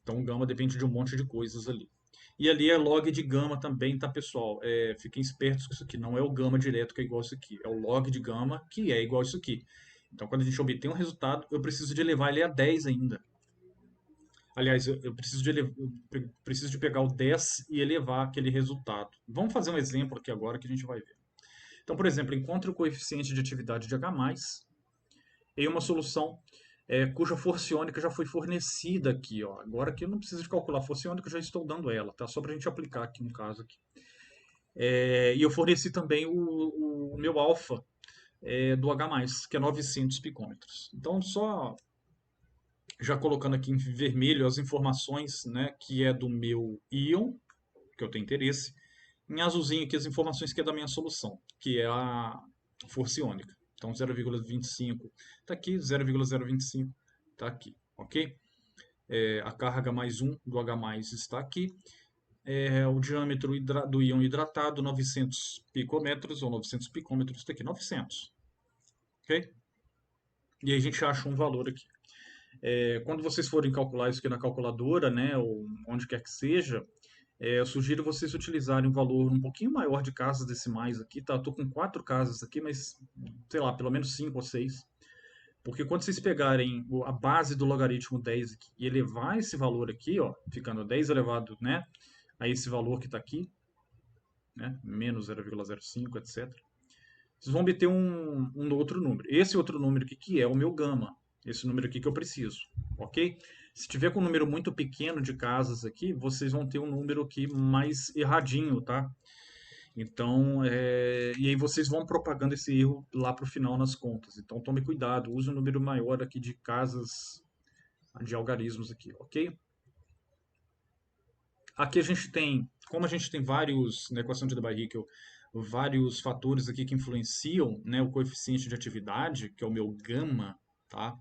Então, o gama depende de um monte de coisas ali. E ali é log de gama também, tá, pessoal? Fiquem espertos com isso aqui. Não é o gama direto que é igual isso aqui. É o log de gama que é igual isso aqui. Então, quando a gente obtém um resultado, eu preciso de elevar ele a 10 ainda. Aliás, eu preciso de pegar o 10 e elevar aquele resultado. Vamos fazer um exemplo aqui agora que a gente vai ver. Então, por exemplo, encontre o coeficiente de atividade de H+, em uma solução cuja força iônica já foi fornecida aqui. Ó. Agora aqui eu não preciso de calcular a força iônica, eu já estou dando ela, tá? Só para a gente aplicar aqui um caso aqui. E eu forneci também o meu alfa do H+, que é 900 picômetros. Então, só já colocando aqui em vermelho as informações, né, que é do meu íon, que eu tenho interesse, em azulzinho aqui as informações que é da minha solução, que é a força iônica. Então 0,25 está aqui, 0,025 está aqui, ok? A carga mais 1 do H+ está aqui. O diâmetro do íon hidratado, 900 picômetros, ou 900 picômetros, está aqui, 900. Ok? E aí a gente acha um valor aqui. Quando vocês forem calcular isso aqui na calculadora, né, ou onde quer que seja, eu sugiro vocês utilizarem um valor um pouquinho maior de casas decimais aqui, tá? Estou com 4 casas aqui, mas, sei lá, pelo menos 5 ou 6. Porque quando vocês pegarem a base do logaritmo 10 aqui e elevar esse valor aqui, ó, ficando 10 elevado, né, a esse valor que está aqui, né, menos 0,05, etc., vocês vão obter um outro número. Esse outro número aqui que é o meu gama. Esse número aqui que eu preciso, ok? Se tiver com um número muito pequeno de casas aqui, vocês vão ter um número aqui mais erradinho, tá? Então, e aí vocês vão propagando esse erro lá para o final nas contas. Então, tome cuidado, use um número maior aqui de casas, de algarismos aqui, ok? Aqui a gente tem, como a gente tem vários, na equação de Debye-Hickel, vários fatores aqui que influenciam, né, o coeficiente de atividade, que é o meu gama, tá?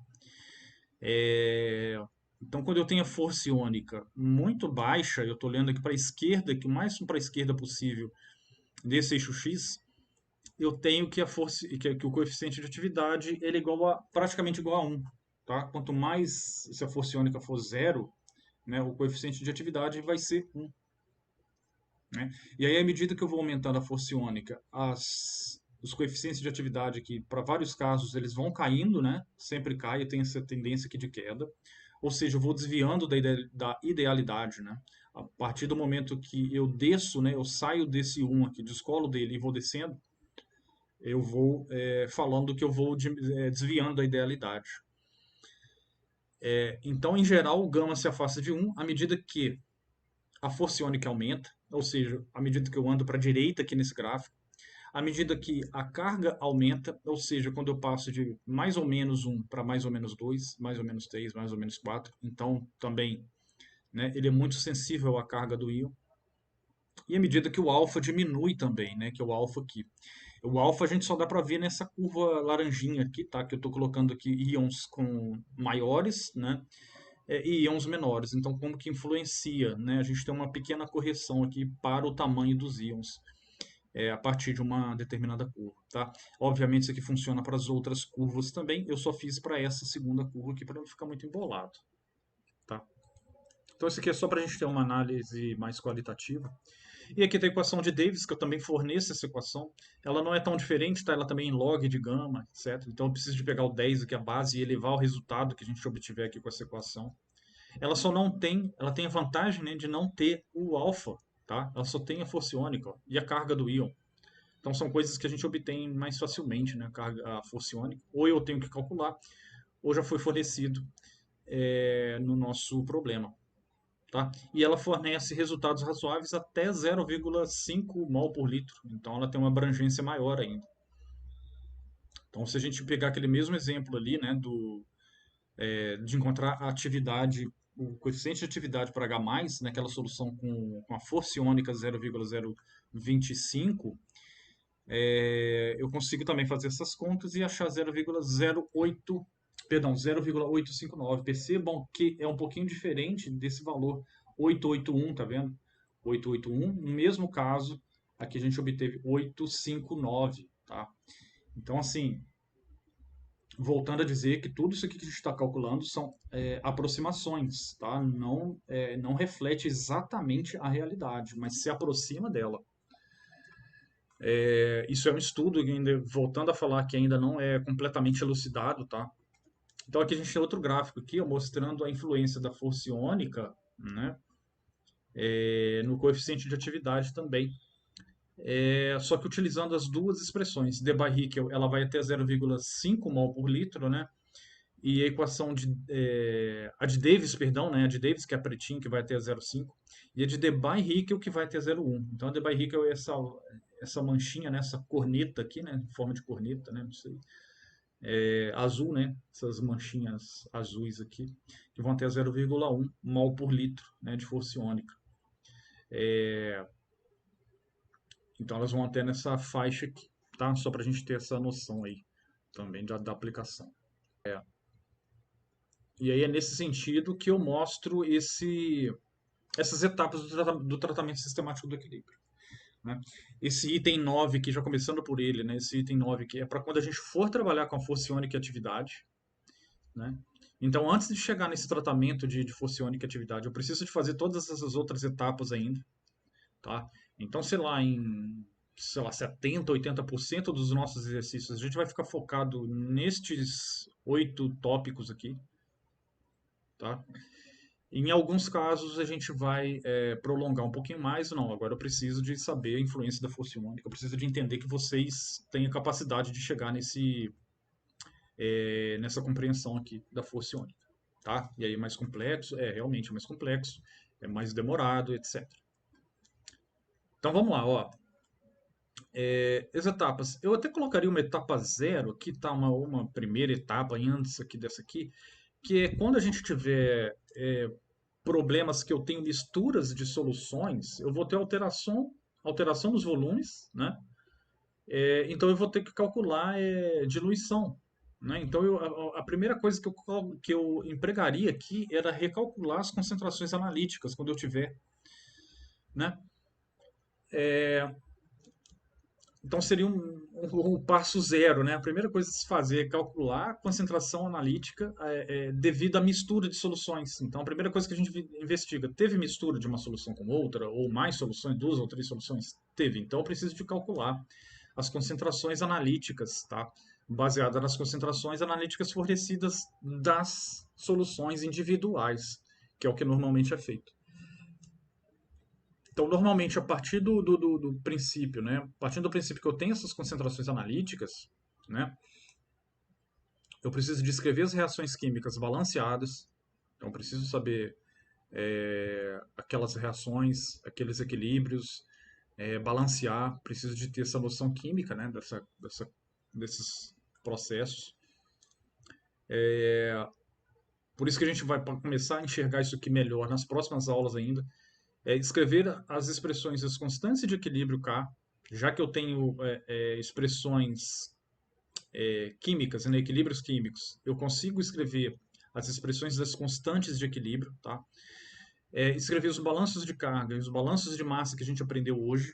Então, quando eu tenho a força iônica muito baixa, eu estou olhando aqui para a esquerda, que o mais para a esquerda possível desse eixo X, eu tenho que a força, que o coeficiente de atividade ele é praticamente igual a 1. Tá? Quanto mais, se a força iônica for zero, né, o coeficiente de atividade vai ser 1. Né? E aí, à medida que eu vou aumentando a força iônica, os coeficientes de atividade aqui, para vários casos, eles vão caindo, né? Sempre cai, tem essa tendência aqui de queda. Ou seja, eu vou desviando da idealidade, né? A partir do momento que eu desço, né? Eu saio desse 1 aqui, descolo dele e vou descendo, eu vou falando que eu vou desviando da idealidade. Então, em geral, o gama se afasta de 1 à medida que a força iônica aumenta, ou seja, à medida que eu ando para a direita aqui nesse gráfico, à medida que a carga aumenta, ou seja, quando eu passo de mais ou menos 1 para mais ou menos 2, mais ou menos 3, mais ou menos 4, então também, né, ele é muito sensível à carga do íon. E à medida que o alfa diminui também, né, que é o alfa aqui. O alfa a gente só dá para ver nessa curva laranjinha aqui, tá? Que eu estou colocando aqui íons com maiores, né? E íons menores. Então, como que influencia, né? A gente tem uma pequena correção aqui para o tamanho dos íons a partir de uma determinada curva, tá? Obviamente isso aqui funciona para as outras curvas também. Eu só fiz para essa segunda curva aqui para não ficar muito embolado, tá? Então, isso aqui é só para a gente ter uma análise mais qualitativa. E aqui tem a equação de Davis, que eu também forneço essa equação. Ela não é tão diferente, tá? Ela também é em log de gama, etc. Então eu preciso de pegar o 10 aqui, a base, e elevar o resultado que a gente obtiver aqui com essa equação. Ela só não tem, ela tem a vantagem, né, de não ter o alfa, tá? Ela só tem a força iônica, ó, e a carga do íon. Então são coisas que a gente obtém mais facilmente, né? A força iônica. Ou eu tenho que calcular, ou já foi fornecido no nosso problema. Tá? E ela fornece resultados razoáveis até 0,5 mol por litro. Então ela tem uma abrangência maior ainda. Então se a gente pegar aquele mesmo exemplo ali, né, de encontrar a atividade, o coeficiente de atividade para H+, naquela solução com a força iônica 0,025, eu consigo também fazer essas contas e achar 0,08, perdão, 0,859. Percebam que é um pouquinho diferente desse valor 881, tá vendo? 881, no mesmo caso, aqui a gente obteve 859, tá? Então, assim, voltando a dizer que tudo isso aqui que a gente está calculando são aproximações, tá? Não, não reflete exatamente a realidade, mas se aproxima dela. Isso é um estudo, ainda, voltando a falar que ainda não é completamente elucidado, tá? Então aqui a gente tem outro gráfico aqui, ó, mostrando a influência da força iônica, né, no coeficiente de atividade também. Só que utilizando as duas expressões. D by Hickel, ela vai até 0,5 mol por litro, né? E a equação a de Davis, perdão, né? A de Davis, que é a pretinha, que vai até 0,5. E a de Debye-Hickel, que vai até 0,1. Então a Debye-Hickel é essa manchinha, né? Essa corneta aqui, né? Em forma de corneta, né? Não sei. Azul, né? Essas manchinhas azuis aqui, que vão até 0,1 mol por litro, né? De força iônica. Então elas vão até nessa faixa aqui, tá? Só para a gente ter essa noção aí também da aplicação. E aí é nesse sentido que eu mostro essas etapas do tratamento sistemático do equilíbrio. Né? Esse item 9 aqui, já começando por ele, né? Esse item 9 aqui é para quando a gente for trabalhar com a força iônica e atividade. Né? Então, antes de chegar nesse tratamento de força iônica e atividade, eu preciso de fazer todas essas outras etapas ainda. Tá? Então, sei lá, 70, 80% dos nossos exercícios, a gente vai ficar focado nestes 8 tópicos aqui. Tá? Em alguns casos a gente vai prolongar um pouquinho mais. Não, agora eu preciso de saber a influência da força iônica, eu preciso de entender que vocês têm a capacidade de chegar nessa compreensão aqui da força iônica. Tá? E aí é mais complexo, realmente é mais complexo, é mais demorado, etc. Então vamos lá, ó. As etapas. Eu até colocaria uma etapa zero, aqui está uma primeira etapa antes aqui dessa aqui, que é quando a gente tiver problemas que eu tenho misturas de soluções, eu vou ter alteração nos volumes, né? Então eu vou ter que calcular diluição. Né? Então a primeira coisa que eu empregaria aqui era recalcular as concentrações analíticas quando eu tiver. Né? Então seria um passo zero, né? A primeira coisa a se fazer é calcular a concentração analítica devido à mistura de soluções. Então a primeira coisa que a gente investiga, teve mistura de uma solução com outra, ou mais soluções, 2 ou 3 soluções? Teve. Então eu preciso de calcular as concentrações analíticas, tá? Baseada nas concentrações analíticas fornecidas das soluções individuais, que é o que normalmente é feito. Então, normalmente, a partir do princípio, né? Partindo do princípio que eu tenho essas concentrações analíticas, né? Eu preciso descrever as reações químicas balanceadas. Então, eu preciso saber aquelas reações, aqueles equilíbrios, balancear. Preciso de ter essa noção química, né? Desses processos. Por isso que a gente vai começar a enxergar isso aqui melhor nas próximas aulas ainda. Escrever as expressões as constantes de equilíbrio K, já que eu tenho expressões químicas, né, equilíbrios químicos, eu consigo escrever as expressões das constantes de equilíbrio, tá? Escrever os balanços de carga e os balanços de massa que a gente aprendeu hoje,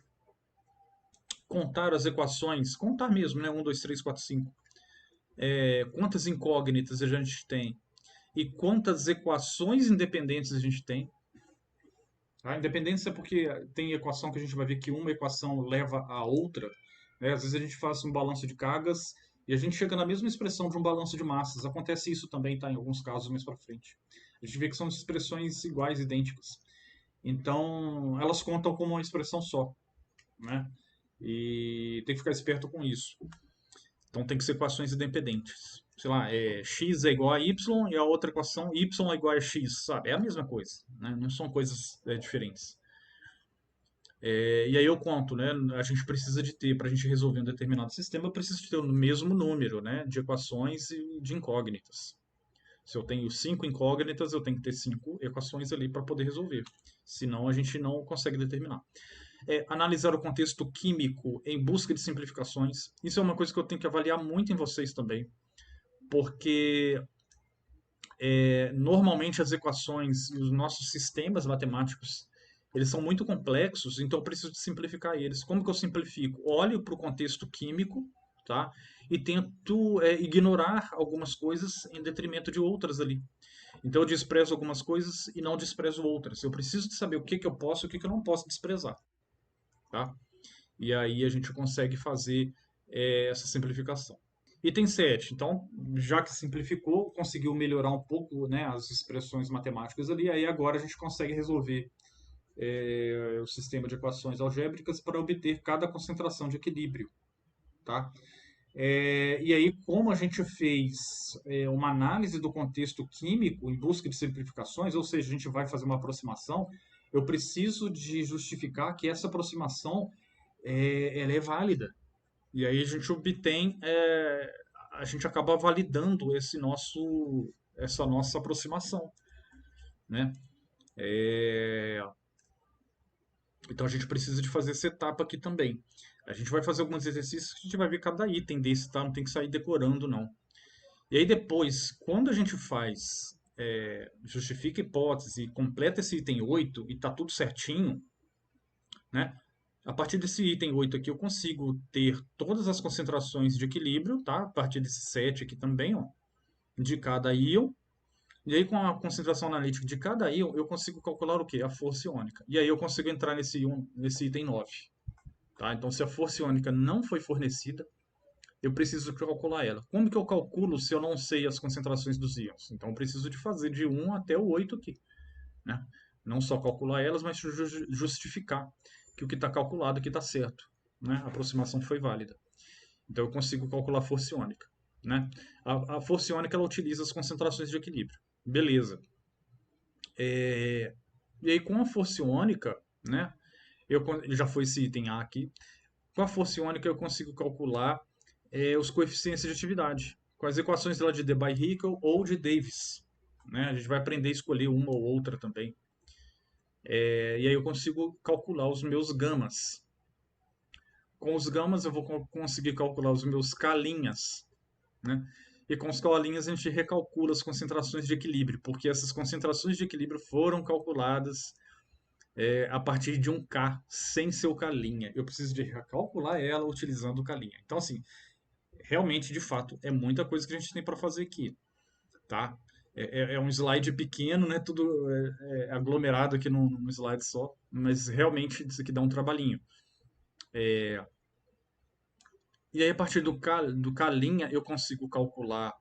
contar as equações, contar mesmo, né, 1, 2, 3, 4, 5, quantas incógnitas a gente tem e quantas equações independentes a gente tem. A independência é porque tem equação que a gente vai ver que uma equação leva a outra. Né? Às vezes a gente faz um balanço de cargas e a gente chega na mesma expressão de um balanço de massas. Acontece isso também, tá? Em alguns casos mais para frente. A gente vê que são expressões iguais, idênticas. Então, elas contam como uma expressão só, né? E tem que ficar esperto com isso. Então, tem que ser equações independentes. Sei lá, x é igual a y e a outra equação y é igual a x, sabe? É a mesma coisa, né? Não são coisas diferentes. E aí eu conto, né? A gente precisa de ter, para a gente resolver um determinado sistema, eu preciso de ter o mesmo número, né? De equações e de incógnitas. Se eu tenho 5 incógnitas, eu tenho que ter 5 equações ali para poder resolver. Senão a gente não consegue determinar. Analisar o contexto químico em busca de simplificações. Isso é uma coisa que eu tenho que avaliar muito em vocês também. Porque normalmente as equações e os nossos sistemas matemáticos eles são muito complexos, então eu preciso de simplificar eles. Como que eu simplifico? Olho para o contexto químico, tá? E tento ignorar algumas coisas em detrimento de outras ali. Então eu desprezo algumas coisas e não desprezo outras. Eu preciso de saber o que que eu posso e o que que eu não posso desprezar, tá? E aí a gente consegue fazer essa simplificação. Item 7. Então, já que simplificou, conseguiu melhorar um pouco, né, as expressões matemáticas ali, aí agora a gente consegue resolver o sistema de equações algébricas para obter cada concentração de equilíbrio, tá? E aí, como a gente fez uma análise do contexto químico em busca de simplificações, ou seja, a gente vai fazer uma aproximação, eu preciso de justificar que essa aproximação ela é válida. E aí a gente obtém, a gente acaba validando essa nossa aproximação, né? É, então a gente precisa de fazer essa etapa aqui também. A gente vai fazer alguns exercícios que a gente vai ver cada item desse, tá? Não tem que sair decorando, não. E aí depois, quando a gente faz, justifica a hipótese e completa esse item 8 e tá tudo certinho, né? A partir desse item 8 aqui eu consigo ter todas as concentrações de equilíbrio, tá? A partir desse 7 aqui também, ó, de cada íon. E aí com a concentração analítica de cada íon, eu consigo calcular o quê? A força iônica. E aí eu consigo entrar nesse item 9, tá? Então se a força iônica não foi fornecida, eu preciso calcular ela. Como que eu calculo se eu não sei as concentrações dos íons? Então eu preciso de fazer de 1 até o 8 aqui, né? Não só calcular elas, mas justificar que o que está calculado aqui está certo, né? A aproximação foi válida. Então eu consigo calcular a força iônica, né? A força iônica ela utiliza as concentrações de equilíbrio. Beleza. E aí com a força iônica, né? Já foi esse item A aqui. Com a força iônica eu consigo calcular os coeficientes de atividade, com as equações lá de Debye-Hickel ou de Davis, né? A gente vai aprender a escolher uma ou outra também. E aí eu consigo calcular os meus gamas. Com os gamas eu vou conseguir calcular os meus calinhas, né? E com os calinhas a gente recalcula as concentrações de equilíbrio, porque essas concentrações de equilíbrio foram calculadas a partir de um K sem ser o calinha. Eu preciso de recalcular ela utilizando o calinha. Então, assim, realmente, de fato, é muita coisa que a gente tem para fazer aqui, tá? É um slide pequeno, né? Tudo aglomerado aqui num slide só, mas realmente isso aqui dá um trabalhinho. E aí, a partir do K', eu consigo calcular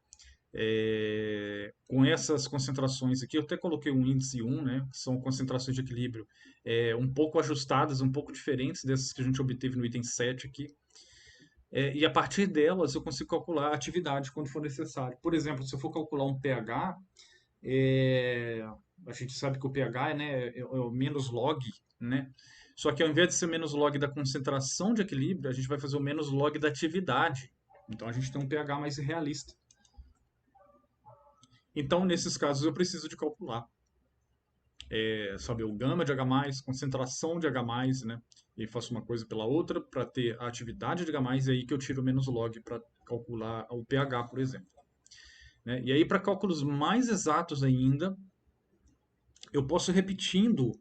com essas concentrações aqui. Eu até coloquei um índice 1, né? Que são concentrações de equilíbrio um pouco ajustadas, um pouco diferentes dessas que a gente obteve no item 7 aqui. E a partir delas eu consigo calcular a atividade quando for necessário. Por exemplo, se eu for calcular um pH, é, a gente sabe que o pH é o menos log, né? Só que ao invés de ser menos log da concentração de equilíbrio, a gente vai fazer o menos log da atividade. Então a gente tem um pH mais realista. Então, nesses casos, eu preciso de calcular, saber o gama de H+, concentração de H+, né? E faço uma coisa pela outra para ter a atividade de H+, e aí que eu tiro o menos log para calcular o pH, por exemplo. Né? E aí, para cálculos mais exatos ainda, eu posso ir repetindo.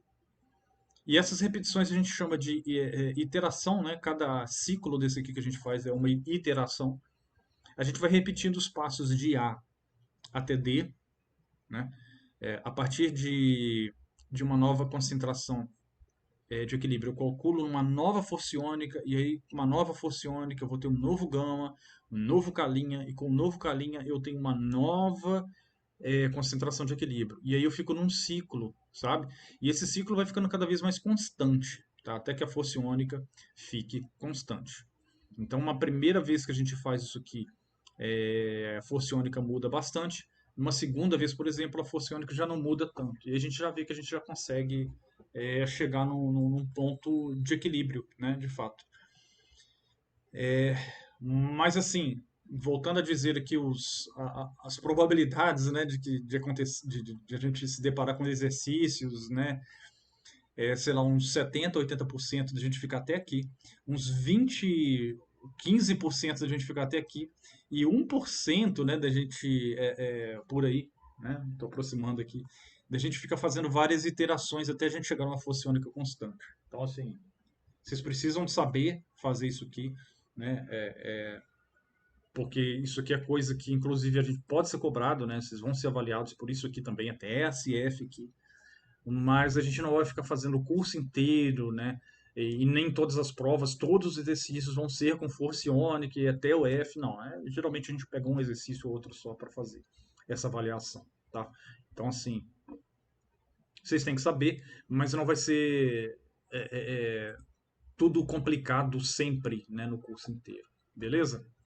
E essas repetições a gente chama de iteração, né? Cada ciclo desse aqui que a gente faz é uma iteração. A gente vai repetindo os passos de A até D, né? A partir de uma nova concentração de equilíbrio, eu calculo uma nova força iônica, e aí com uma nova força iônica eu vou ter um novo gama, um novo calinha, e com o novo calinha eu tenho uma nova concentração de equilíbrio. E aí eu fico num ciclo, sabe? E esse ciclo vai ficando cada vez mais constante, tá? Até que a força iônica fique constante. Então, uma primeira vez que a gente faz isso aqui, a força iônica muda bastante. Uma segunda vez, por exemplo, a força iônica já não muda tanto. E a gente já vê que a gente já consegue chegar num ponto de equilíbrio, né? De fato. Mas assim, voltando a dizer aqui as probabilidades, né, de acontecer, de a gente se deparar com exercícios, né, sei lá, uns 70, 80% da gente ficar até aqui, uns 20, 15% da gente ficar até aqui, e 1%, né, da gente, por aí, né, estou aproximando aqui, da gente fica fazendo várias iterações até a gente chegar numa força iônica constante. Então, assim, vocês precisam saber fazer isso aqui, né, porque isso aqui é coisa que, inclusive, a gente pode ser cobrado, né? Vocês vão ser avaliados por isso aqui também, até SF aqui, mas a gente não vai ficar fazendo o curso inteiro, né? E nem todas as provas, todos os exercícios vão ser com força iônica e até o F, não. Geralmente a gente pega um exercício ou outro só para fazer essa avaliação, tá? Então, assim, vocês têm que saber, mas não vai ser tudo complicado sempre, né, no curso inteiro, beleza?